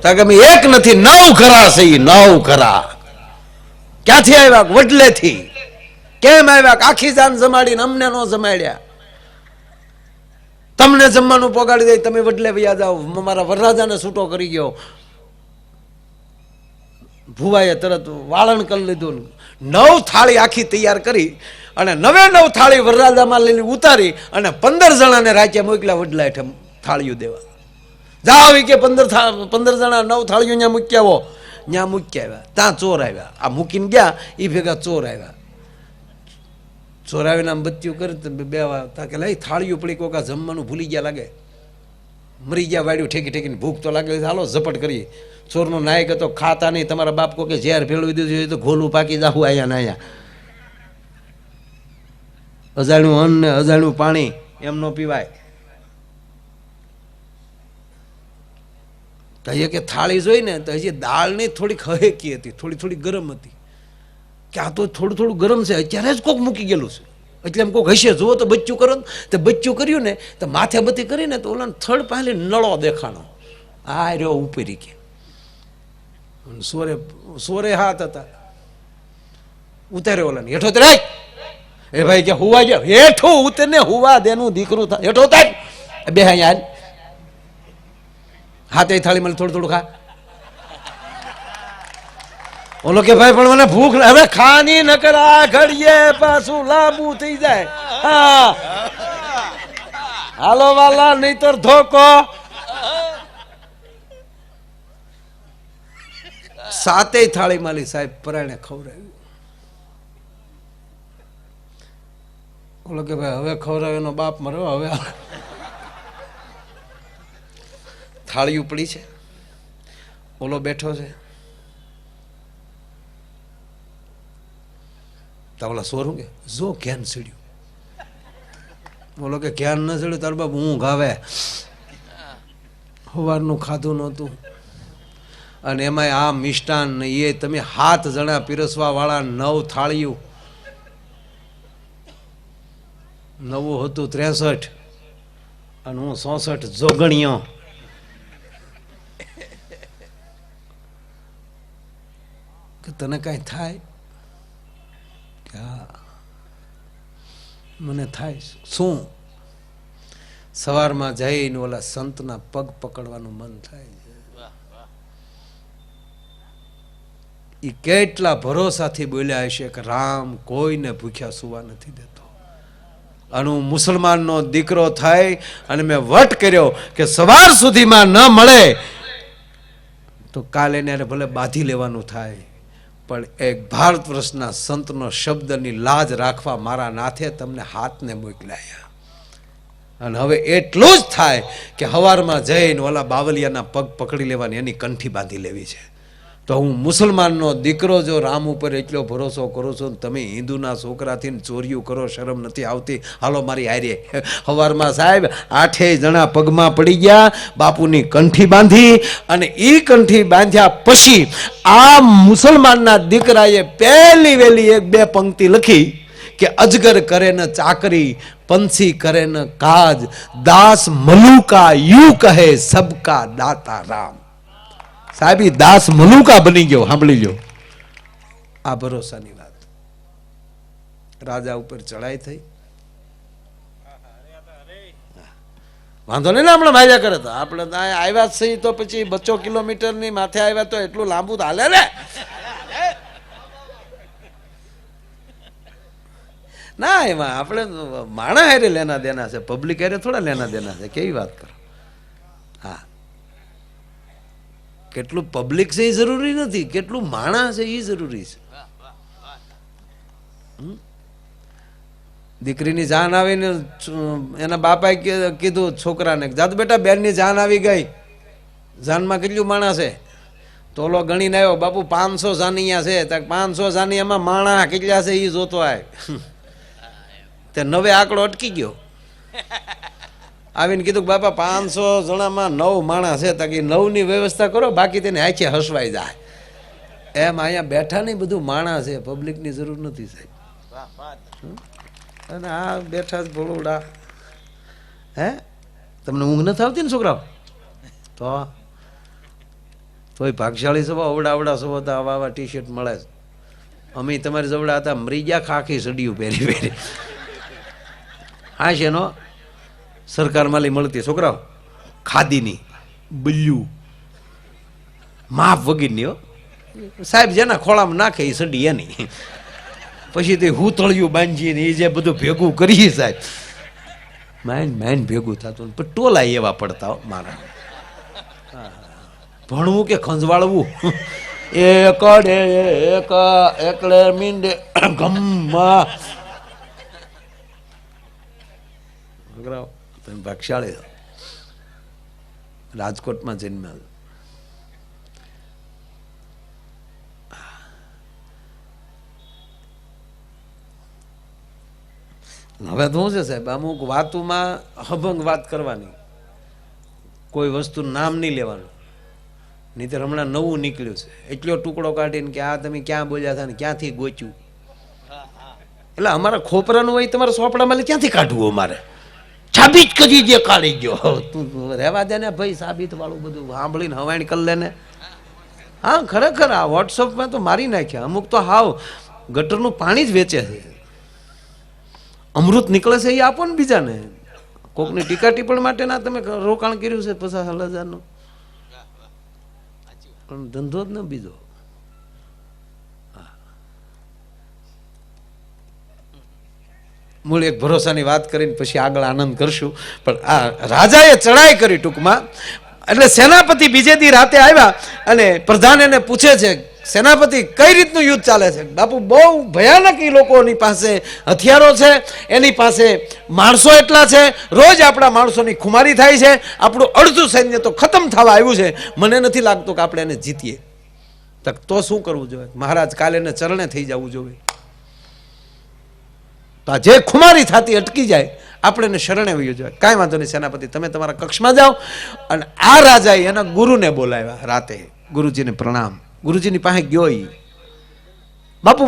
કે અમે એક નથી 9 ખરા છે. 9 ખરા ક્યાંથી આવ્યા? વડલેથી. કેમ આવ્યા? આખી જાન જમાડીને અમને નો જમાડ્યા. તમને જમવાનું પોગાડી દે, તમે વડલે વયા જાઓ. મારા વરરાજાને છૂટો કરી ગયો. ભુવાએ તરત વાળણ કરી લીધું, 9 થાળી આખી તૈયાર કરી અને 9 થાળી વરરાજામાં લઈને ઉતારી અને 15 જણાને રાખ્યા, મોકલ્યા વડલા હેઠળ થાળીઓ દેવા. જાઓ કે 15 જણા 9 થાળીઓ ત્યાં મૂકી આવો. ત્યાં મૂકી આવ્યા, ત્યાં ચોર આવ્યા. આ મૂકીને ગયા, એ ભેગા ચોર આવ્યા. ચોર આવીને આમ બત્યું કરી બે કે લઈ થાળીઓ પડી, કોકા જમવાનું ભૂલી ગયા લાગે, મરી ગયા વાડ્યું ઠેકી ઠેકીને, ભૂખ તો લાગે, હાલો ઝપટ કરીએ. ચોરનો નાયક હતો, ખાતા નહીં. તમારા બાપ કો કે ઝેર ભેળવી દીધું તો ઘોલું પાકી જાવું અહીંયા ને અહીંયા. અજાણ્યું અન્ન ને અજાણ્યું પાણી એમ નો પીવાય. તો એ કે થાળી જોઈ ને તો હજી દાળ ની થોડીક હહેકી હતી, થોડી થોડી ગરમ હતી. કે આ તો થોડું થોડું ગરમ છે, અત્યારે જ કોક મૂકી ગયેલું છે, એટલે એમ કોક હશે, જુઓ તો બચ્ચું કરો ને, તો બચ્ચું કર્યું ને તો માથે બધી કરીને તો ઓલા થર્ડ પહેલી નળો દેખાણો, આ રહ્યો ઉપરી કે સોરે હાથ હતા, ઉતાર્યો ઓલા હેઠો તરે, એ ભાઈ કે હુવા ગયા, હેઠો ઉતરને હુવા દેનું દીકરું થાય, હેઠો ઉતાર, બે અહીંયા હાથે થાળી મને થોડું થોડું ખા. ઓલો કે ભાઈ પણ મને ભૂખ, હવે ખાની નકર આ ઘડીએ પાછું લાંબુ થઈ જાય. હા હાલો વાલા નહીતર ધોકો. સાતેય થાળી માલી સાહેબ પરાણે ખવડાવ્યું. ઓલો કે ભાઈ હવે ખવડાવ્યો બાપ મરો, હવે થાળી ઉપડી છે, ઓલો બેઠો છે, તો ઓલા સોરું કે જો જ્ઞાન સીડ્યું. બોલો કે જ્ઞાન ન સીડ્યું તાર બાપ ઊંઘ આવે, સવારનું ખાધું નહોતું, અને એમાંય આ મિષ્ટાન એ તમે 7 જણા પીરસવા વાળા, 9 થાળીયું, 9 હતું 63 અને હું 66 જોગણીઓ. કે તને કઈ થાય? હા મને થાય. શું? સવારમાં જઈને ઓલા સંતના પગ પકડવાનું મન થાય છે. એ કેટલા ભરોસાથી બોલ્યા હશે કે રામ કોઈને ભૂખ્યા સુવા નથી દેતો, અને હું મુસલમાનનો દીકરો થાય અને મેં વટ કર્યો કે સવાર સુધીમાં ન મળે તો કાલે એને ભલે બાંધી લેવાનું થાય, પણ એક ભારત વર્ષના સંતનો શબ્દની લાજ રાખવા મારા નાથે તમને હાથને મોકલાયા. અને હવે એટલું જ થાય કે હવારમાં જઈને ઓલા બાવલિયાના પગ પકડી લેવાની, એની કંઠી બાંધી લેવી છે. તો હું મુસલમાનનો દીકરો જો રામ ઉપર એટલો ભરોસો કરું છું, તમે હિન્દુના છોકરાથી ચોર્યું કરો, શરમ નથી આવતી? હાલો મારી હારે. હવારમાં સાહેબ 8 જણા પગમાં પડી ગયા, બાપુની કંઠી બાંધી, અને એ કંઠી બાંધ્યા પછી આ મુસલમાનના દીકરાએ પહેલી વેલી 1-2 પંક્તિ લખી કે અજગર કરે ન ચાકરી, પંછી કરે ન કાજ, દાસ મલુકા યુ કહે સબકા દાતા રામ. સાહેબ દાસ મલુકા બની ગયો. સાંભળી લો આ ભરોસાની વાત. રાજા ઉપર ચડાઈ થઈ, વાંધો નહીં ને, હમણાં માર્યા કરે તો આપણે આવ્યા જ છીએ, તો પછી 200 કિલોમીટરની માથે આવ્યા તો એટલું લાંબુ તો હાલે ને. ના એમાં આપણે માણા હારે લેના દેના છે, પબ્લિક હારે થોડા લેના દેના છે. કેવી વાત કરો? હા, કેટલું પબ્લિક છે એ જરૂરી નથી, કેટલું માણા છે એ જરૂરી છે. દીકરીની જાન આવીને એના બાપાએ કીધું છોકરાને, જાત બેટા બેનની જાન આવી ગઈ, જાનમાં કેટલું માણા છે? તો ઓલો ગણીને આવ્યો, બાપુ 500 જાનિયા છે. 500 જાનિયામાં માણા કેટલા છે એ જોતો આય. તે 9 આંકડો અટકી ગયો. આવીને કીધું બાપા 500 જણામાં 9 માણા છે, તાકી 9 ની વ્યવસ્થા કરો, બાકી તેને આંખે હસવાઈ જાય. એમ અહીંયા બેઠા નહીં, બધું માણા છે, પબ્લિકની જરૂર નથી સાહેબ. અને આ બેઠા જ ભોળુડા. હે તમને ઊંઘ નથી આવતી ને છોકરાઓ? તોય ભાગશાળી સભા, અવડા સભા તો આવા ટી શર્ટ મળે છે. અમે તમારી જવડા હતા, મરી ગયા ખાખી સડિયું પહેરી પહેરી. હા છે નો સરકારમાં લઈ મળતી છોકરાઓ, ખાદીની બલ્યું માપ વગીરની. સાહેબ જેના ખોળામાં નાખે એ સડી એની, પછી તે હુતળિયું બાંધીને એ જે બધું ભેગું કરીએ સાહેબ, માઇન ભેગું થતું. પણ ટોલા એવા પડતા હો મારા. ભણવું કે ખંજવાળવું, એકડે મીંડે ગમમાં. તમે ભાગશાળી રાજકોટમાં જન્મ્યા. હવે તો શું છે સાહેબ, અમુક વાતોમાં અભંગ વાત કરવાની, કોઈ વસ્તુ નામ નહીં લેવાનું. નહીંતર હમણાં નવું નીકળ્યું છે, એટલો ટુકડો કાઢીને કે આ તમે ક્યાં બોલ્યા હતા ને ક્યાંથી ગોચ્યું. એટલે અમારા ખોપરાનું હોય તમારે સોપડામાં ક્યાંથી કાઢવું અમારે? સાબિત કરી દે, કાઢી ગયો. તું રહેવા દે ને ભાઈ, સાબિત વાળું બધું સાંભળીને હવાણી કરી લે ને. હા ખરેખર આ વોટ્સઅપમાં તો મારી નાખ્યા. અમુક તો હાવ ગટરનું પાણી જ વેચે છે. અમૃત નીકળે છે એ આપો ને બીજાને. કોકની ટીકા ટિપ્પણ માટે ના તમે રોકાણ કર્યું છે 50,000 પણ ધંધો જ ન બીજો. મૂળ એક ભરોસાની વાત કરીને પછી આગળ આનંદ કરશું. પણ આ રાજાએ ચડાઈ કરી ટૂંકમાં. એટલે સેનાપતિ બીજે દી રાતે આવ્યા અને પ્રધાન એને પૂછે છે, સેનાપતિ કઈ રીતનું યુદ્ધ ચાલે છે? બાપુ બહુ ભયાનક એ લોકોની પાસે હથિયારો છે, એની પાસે માણસો એટલા છે, રોજ આપણા માણસોની ખુમારી થાય છે, આપણું અડધું સૈન્ય તો ખતમ થવા આવ્યું છે, મને નથી લાગતું કે આપણે એને જીતીએ. તો શું કરવું જોઈએ? મહારાજ કાલે એને ચરણે થઈ જવું જોઈએ. તો આ જે ખુમારી થતી અટકી જાય, આપણે એને શરણે વયું જોઈએ. કાંઈ વાંધો નહીં સેનાપતિ, તમે તમારા કક્ષમાં જાઓ. અને આ રાજાએ એના ગુરુને બોલાવ્યા રાતે. ગુરુજીને પ્રણામ. ગુરુજીની પાસે ગયો. બાપુ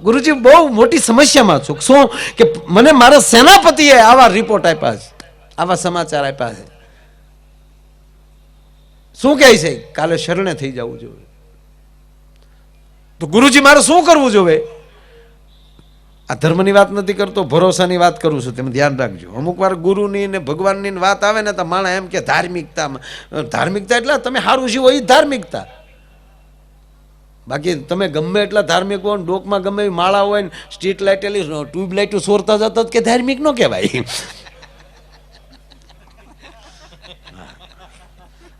ગુરુજી બહુ મોટી સમસ્યામાં છું. શું કે મને મારા સેનાપતિએ આવા રિપોર્ટ આપ્યા છે, આવા સમાચાર આપ્યા છે. શું કહે છે? કાલે શરણે થઈ જવું જોઈએ. તો ગુરુજી મારે શું કરવું જોઈએ? આ ધર્મની વાત નથી કરતો, ભરોસાની વાત કરું છું, તમે ધ્યાન રાખજો. અમુક વાર ગુરુની ને ભગવાનની વાત આવે ને તો માણસ એમ કે ધાર્મિકતા. ધાર્મિકતા એટલે તમે સારું જીવો એ ધાર્મિકતા. બાકી તમે ગમે એટલા ધાર્મિક હો, ડોકમાં ગમે એવી માળા હોય ને સ્ટ્રીટ લાઇટ ટ્યુબલાઇટ સોરતા જતા કે ધાર્મિક ન કહેવાય.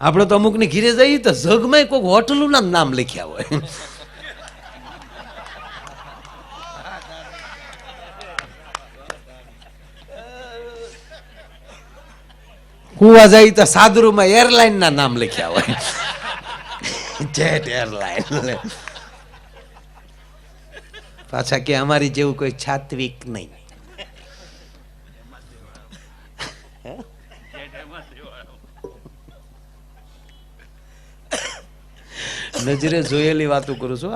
આપણે તો અમુકની ઘીરે જઈએ તો જગમાં કોઈક હોટલું નામ લખ્યા હોય. કુવા જાય તો સાદરુમાં એરલાઇન ના નામ લખ્યા હોય. Jet airline. પાછા કે અમારી જેવું કોઈ છાત્વિક નહીં. નજરે જોયેલી વાતો કરું છું.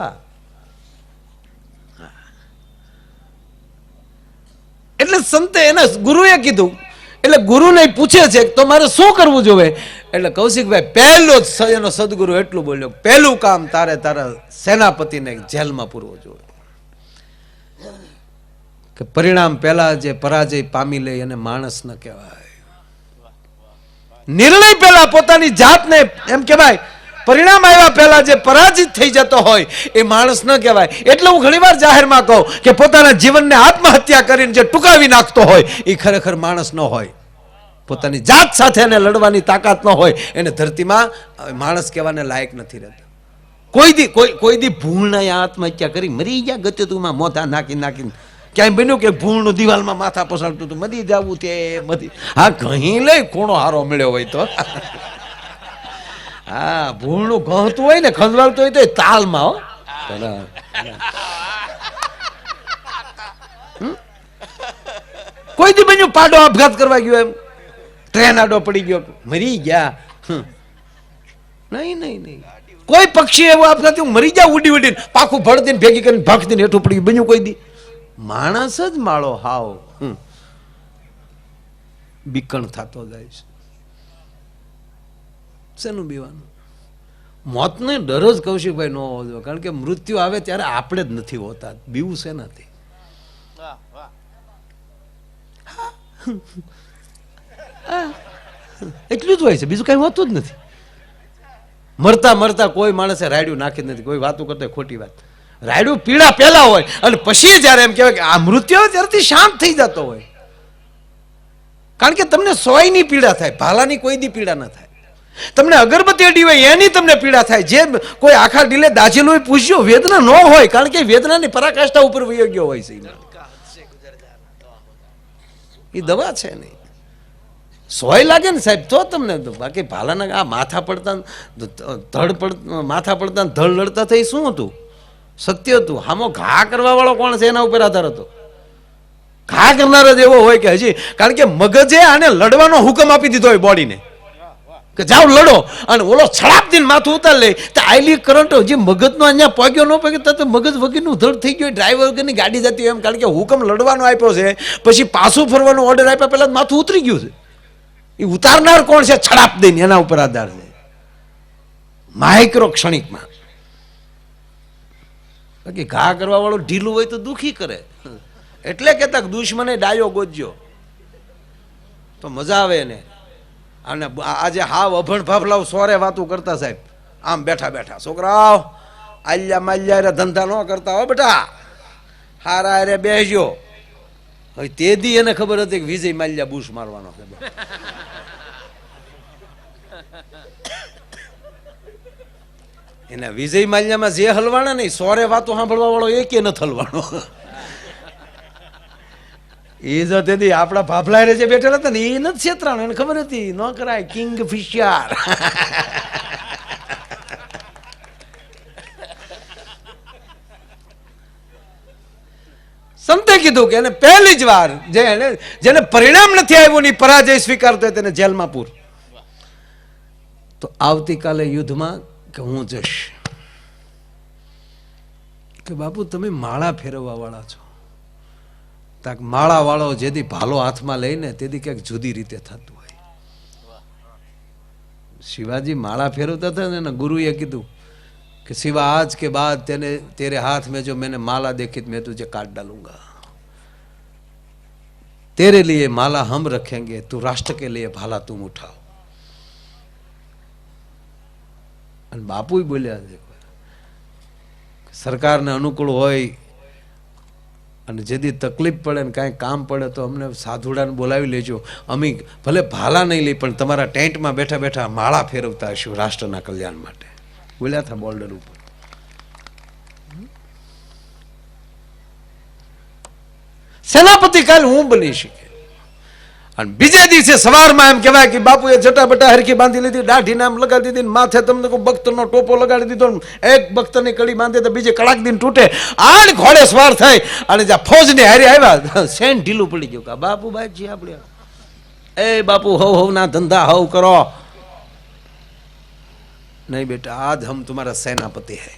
એટલે સંતે એના ગુરુએ કીધું. એટલે ગુરુને પૂછે છે તો મારે શું કરવું જોઈએ? એટલે કૌશિકભાઈ પહેલો જ એનો સદગુરુ એટલું બોલ્યો, પહેલું કામ તારા સેનાપતિને જેલમાં પૂરવો જોઈએ. કે પરિણામ પહેલા જે પરાજય પામી લે એને માણસ ન કહેવાય. નિર્ણય પહેલા પોતાની જાતને એમ કહેવાય. પરિણામ આવ્યા પહેલા જે પરાજિત થઈ જતો હોય એ માણસ ન કહેવાય. એટલે હું ઘણીવાર જાહેરમાં કહું કે પોતાના જીવનને આત્મહત્યા કરીને જે ટૂંકાવી નાખતો હોય એ ખરેખર માણસ ન હોય. પોતાની જાત સાથે એને લડવાની તાકાત ન હોય એને ધરતીમાં માણસ કહેવાને લાયક નથી રહેતા. કોઈ દી ભૂલના આત્મહત્યા કરી મરી ગયા ગચતુમાં મોઢા નાખીને ક્યાંય બન્યું કે ભૂલનું દિવાલમાં માથા પસાડતું હતું, મરી જવું તે મરી. હા ઘણી લઈ કોણો હારો મળ્યો હોય તો. હા ભૂલનું ઘતું હોય ને ખંજવાળતું હોય તો તાલમાં. હો કોઈ દી બન્યું પાડો આપઘાત કરવા ગયો, એમ ટ્રેન આડો પડી ગયો મરી ગયા? નહીં. કોઈ પક્ષી એવો આપઘાત મરી જાય ઉડી ઉડીને પાખું ભળતીને ભેગી કરીને ભાગતીને હેઠું પડી ગયું, બન્યું કોઈ દી? માણસ જ માળો હાવ બીકણ થતો જાય છે. શેનું બીવાનું? મોતને ડર જ કૌશિકભાઈ ન હોવો જોઈએ. કારણ કે મૃત્યુ આવે ત્યારે આપણે જ નથી હોતા. બીવું શેનાથી? એટલું જ હોય છે, બીજું કઈ હોતું જ નથી. મરતા કોઈ માણસે રાયડું નાખી નથી. કોઈ વાતો કરતો ખોટી વાત. રાયડું પીડા પહેલા હોય અને પછી જયારે એમ કહેવાય કે આ મૃત્યુ આવે ત્યારથી શાંત થઈ જતો હોય. કારણ કે તમને સોયની પીડા થાય, ભાલાની કોઈ દી પીડા ના થાય. તમને અગરબત્તી અડી હોય એની તમને પીડા થાય. જે કોઈ આખા ડીલે દાજેલું હોય પૂછ્યો વેદના ન હોય, કારણ કે વેદનાની પરાકાષ્ઠા ઉપર વયો ગયો હોય છે. એ દવા છે નહીં. સોય લાગે ને સાહેબ તો તમને. બાકી ભાલાના આ માથા પડતા ધડ લડતા થઈ શું હતું? સત્ય હતું. હામો ઘા કરવા વાળો કોણ છે એના ઉપર આધાર હતો. ઘા કરનાર જ એવો હોય કે હજી, કારણ કે મગજે આને લડવાનો હુકમ આપી દીધો હોય બોડીને. કે જાઓ લડો, અને ઓલો છડાપ દઈને માથું ઉતાર લે તો આઈલી કરંટ હજી મગજનો અહીંયા પગ્યો ન પગ્યો તો મગજ વગરનું ધડ થઈ ગયું, ડ્રાઈવર વગરની ગાડી જતી એમ, કારણ કે હુકમ લડવાનો આપ્યો છે, પછી પાછું ફરવાનો ઓર્ડર આપ્યા પહેલા માથું ઉતરી ગયું છે. એ ઉતારનાર કોણ છે? છડાપ દઈને એના ઉપર આધાર છે, માઇક્રો ક્ષણિકમાં. બાકી ઘા કરવા વાળો ઢીલું હોય તો દુખી કરે, એટલે કેતા દુશ્મને ડાયો ગોજ્યો તો મજા આવે એને. અને આજે હાવ અભણ ભાભલાવ સોરે વાતું કરતા સાહેબ, આમ બેઠા બેઠા છોકરાઓ આલ્યા માલ્યા રે ધંધા ન કરતા હો બેટા, હારા રે બેસજો. હવે તે દી એને ખબર હતી કે વિજય માલ્યા બુશ મારવાનો છે. એના વિજય માલ્યામાં જે હલવાના નહીં, સોરે વાતો સાંભળવા વાળો એકે નથી હલવાનો. એ જો તેથી આપણા ભાભલા જે બેઠેલા હતા ને એ નથી છેતરાણ, એને ખબર હતી ન કરાય, કિંગ ફિશર. સંતે કીધું કે એને પહેલી જ વાર જેને પરિણામ નથી આવ્યું ની પરાજય સ્વીકારતો હોય તેને જેલમાં પૂર. તો આવતીકાલે યુદ્ધમાં કે હું જઈશ. કે બાપુ તમે માળા ફેરવવા વાળા છો. માળા વાળો જેથી ભાલો હાથમાં લઈને તેથી ક્યાંક જુદી રીતે થતું હોય. શિવાજી માળા ફેરવતા હતા ને, ગુરુએ કીધું कि सिवा आज के बाद तेरे हाथ में जो मैंने माला देखी मैं तुझे काट डालूंगा, तेरे लिए माला हम रखेंगे, तू राष्ट्र के लिए भाला तुम उठाओ. અને બાપુ બોલ્યા સરકારને અનુકૂળ હોય અને જેથી તકલીફ પડે ને કાંઈ કામ પડે તો અમને સાધુડાને બોલાવી લેજો, અમે ભલે ભાલા નહીં લઈ પણ તમારા ટેન્ટમાં બેઠા બેઠા માળા ફેરવતા હશું રાષ્ટ્રના કલ્યાણ માટે. બોલ્યા હતા બોર્ડર ઉપર. સેનાપતિ કાલ હું બની શકે. અને બીજા દિવસે સવારમાં એમ કહેવાય કે બાપુએ જટાબટા હરખી બાંધી લીધી, દાઢી નામ લગાડી દીધી, માથે તમને બખ્તરનો ટોપો લગાડી દીધો, એક બખ્તરની કડી બાંધે તો બીજે કડાક દીને તૂટે. આઠ ઘોડે સવાર થઈ અને જ્યાં ફૌજની હારી આવ્યા સેન ઢીલું પડી ગયું. કે બાપુ બાજી આપણે એ બાપુ હવ ના ધંધા હવ કરો. नहीं बेटा आज हम तुम्हारा सेनापति है.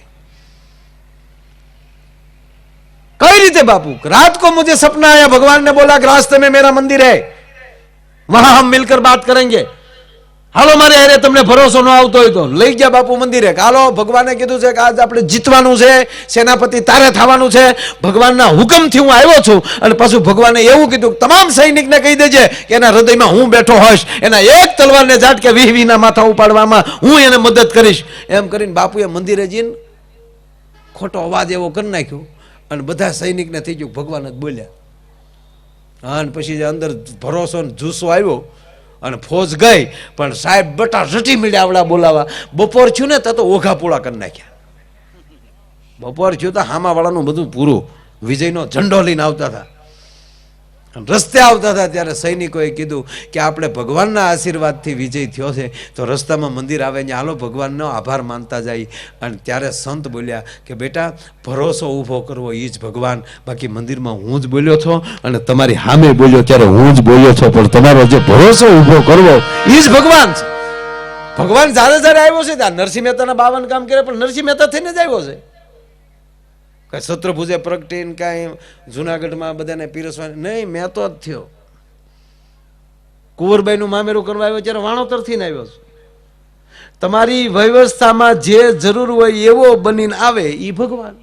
कई रीते बापू, रात को मुझे सपना आया, भगवान ने बोला कि रास्ते में मेरा मंदिर है, वहां हम मिलकर बात करेंगे. हालो मारे अरे तुमने भरोसा न आवतो હોય તો લઈ ગયા બાપુ મંદિરે. હાલો ભગવાને કીધું છે કે આજ આપણે જીતવાનું છે, સેનાપતિ તારે થવાનું છે, ભગવાનના હુકમથી હું આવ્યો છું. અને પાછું ભગવાને એવું કીધું તમામ સૈનિકને કહી દેજે કે એના હૃદયમાં હું બેઠો હોઈશ, એના એક તલવારને ઝાટકે 20 ના માથા ઉપાડવામાં હું એને મદદ કરીશ. એમ કરીને બાપુએ મંદિરે જઈને ખોટો અવાજ એવો કરી નાખ્યો અને બધા સૈનિકને થઈ ગયું ભગવાન જ બોલ્યા. અને પછી અંદર ભરોસો જુસ્સો આવ્યો અને ફોજ ગઈ. પણ સાહેબ બટા રટી મીડ્યા આવડા બોલાવા. બપોર થયું ને તો ઓઘા પૂળા કરી નાખ્યા. બપોર થયું તો હામા વાળાનું બધું પૂરું, વિજયનો ઝંડો લઈને આવતા હતા. રસ્તે આવતા હતા ત્યારે સૈનિકોએ કીધું કે આપણે ભગવાનના આશીર્વાદથી વિજય થયો છે, તો રસ્તામાં મંદિર આવે ને હાલો ભગવાનનો આભાર માનતા જાય. અને ત્યારે સંત બોલ્યા કે બેટા ભરોસો ઊભો કરવો એ જ ભગવાન, બાકી મંદિરમાં હું જ બોલ્યો છો અને તમારી સામે બોલ્યો ત્યારે હું જ બોલ્યો છો, પણ તમારો જે ભરોસો ઊભો કરવો એ જ ભગવાન છે. ભગવાન જ્યારે જ્યારે આવ્યો છે ત્યાં નરસિંહ મહેતાના 52 કામ કરે, પણ નરસિંહ મહેતા થઈને જ આવ્યો છે. કઈ શત્રુભુજે પ્રગટીને કાંઈ જુનાગઢમાં બધાને પીરસવા નહીં, મેં તો જ થયો. કુંવરબાઈનું મામેરું કરવા આવ્યો ત્યારે વાણોતર થઈને આવ્યો છું. તમારી વ્યવસ્થામાં જે જરૂર હોય એવો બનીને આવે એ ભગવાન.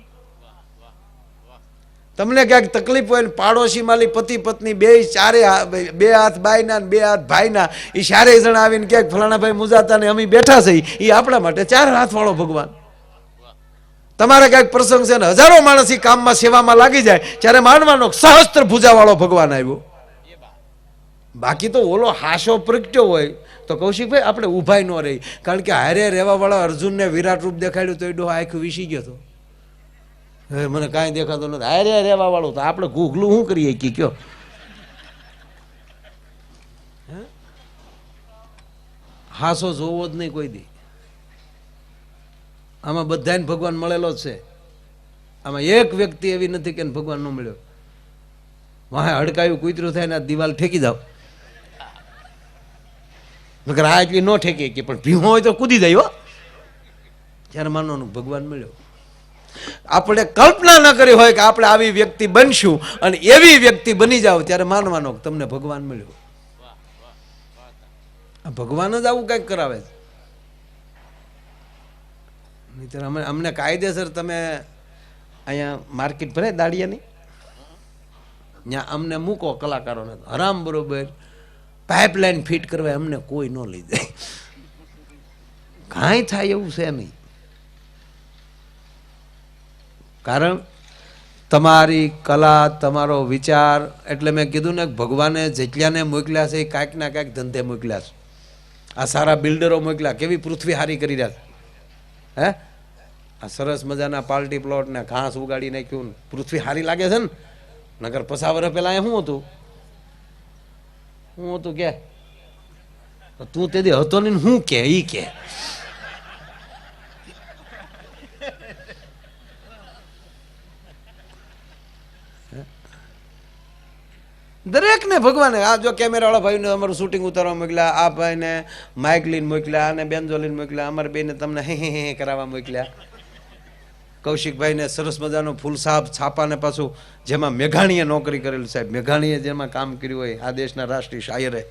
તમને ક્યાંક તકલીફ હોય ને પાડોશી માલી પતિ પત્ની બે હાથ બાઈના ને બે હાથ ભાઈના, એ ચારેય જણા આવીને ક્યાંક ફલાણા ભાઈ મુજાતા ને અમે બેઠા છે, એ આપણા માટે 4 હાથ વાળો ભગવાન. તમારે કઈક પ્રસંગ છે ને હજારો માણસ કામમાં સેવામાં લાગી જાય ત્યારે માનવાનો સહસ્ત્ર ભુજા વાળો ભગવાન આવ્યો. બાકી તો ઓલો હાશો પ્રગટ્યો હોય તો કૌશિકભાઈ આપણે ઉભાઈ ન રહી, કારણ કે હારે રહેવા વાળા અર્જુનને વિરાટ રૂપ દેખાડ્યું તો એ ડોહા આખું વિસી ગયો હતો. હવે મને કાંઈ દેખાતો નથી. હારે રહેવા વાળું તો આપણે ઘૂઘલું શું કરીએ કે કયો. હાસો જોવો જ નહીં કોઈ દી. આમાં બધાને ભગવાન મળેલો જ છે. આમાં એક વ્યક્તિ એવી નથી કે ભગવાન ન મળ્યો. વાહે હડકાયું કૂતરું થાય ને દિવાલ ફેંકી જાવ. નકર આ એટલી ન ઠેકી કે પણ ભીમો હોય તો કૂદી જાય હો. ત્યારે માનવાનું ભગવાન મળ્યો. આપણે કલ્પના ન કરી હોય કે આપણે આવી વ્યક્તિ બનશું અને એવી વ્યક્તિ બની જાવ ત્યારે માનવાનો કે તમને ભગવાન મળ્યો. ભગવાન જ આવું કંઈક કરાવે છે. નહીંતર અમને કાયદેસર તમે અહીંયા માર્કેટ ભરે દાડિયાની ત્યાં અમને મૂકો કલાકારોને હરામ બરોબર પાઇપલાઇન ફિટ કરવા અમને કોઈ ન લઈ જાય. કાંઈ થાય એવું છે નહીં. કારણ તમારી કલા, તમારો વિચાર, એટલે મેં કીધું ને ભગવાને જેટલાને મોકલ્યા છે એ કાંઈક ના કાંઈક ધંધે મોકલ્યા છે. આ સારા બિલ્ડરો મોકલ્યા, કેવી પૃથ્વી હારી કરી રહ્યા છે. હે આ સરસ મજાના પાર્ટી પ્લોટ ને ઘાસ ઉગાડી નાખ્યું, પૃથ્વી હારી લાગે છે ને. નગર 50 વર્ષ પહેલા શું હતું? શું હતું કે તું તે દી હતો ને શું કે ઈ કે દરેક ને ભગવાને આ જો કેમેરા વાળા ભાઈને અમારું શૂટિંગ ઉતારવા મોકલ્યા, આ ભાઈને માઇક લઈને મોકલ્યા, અને બેન્જો લઈને મોકલ્યા, અમારે બેને તમને હે કરાવવા મોકલ્યા, કૌશિકભાઈને સરસ મજાનો ફૂલ સાહેબ છાપાને પાછું જેમાં મેઘાણીએ નોકરી કરેલી, સાહેબ મેઘાણીએ જેમાં કામ કર્યું હોય આ દેશના રાષ્ટ્રીય શાયરે,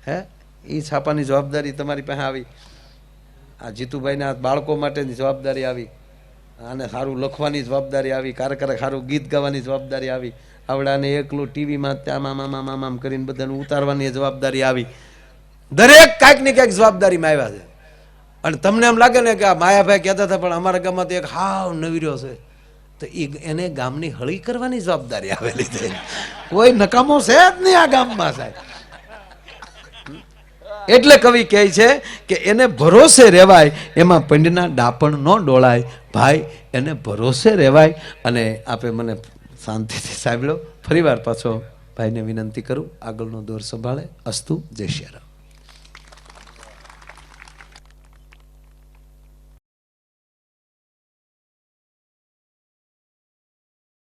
હે એ છાપાની જવાબદારી તમારી પાસે આવી. આ જીતુભાઈના બાળકો માટેની જવાબદારી આવી, આને સારું લખવાની જવાબદારી આવી, ક્યારેક સારું ગીત ગાવાની જવાબદારી આવી, આવડાને એકલું ટીવીમાં ત્યાં મામામ કરીને બધાને ઉતારવાની જવાબદારી આવી. દરેક કાંઈક ને કાંઈક જવાબદારીમાં આવ્યા છે. અને તમને એમ લાગે ને કે આ માયાભાઈ કહેતા હતા પણ અમારા ગામમાં તો એક હાવ નવીર્યો છે, તો એને ગામની હળી કરવાની જવાબદારી આવેલી છે. કોઈ નકામો છે જ નહીં આ ગામમાં સાહેબ. એટલે કવિ કહે છે કે એને ભરોસે રહેવાય, એમાં પંડના ડાપણ ન ડોળાય. ભાઈ એને ભરોસે રહેવાય. અને આપે મને શાંતિથી સાંભળો. ફરી વાર પાછો ભાઈને વિનંતી કરું આગળનો દોર સંભાળે. અસ્તુ. જય શ્રી રામ.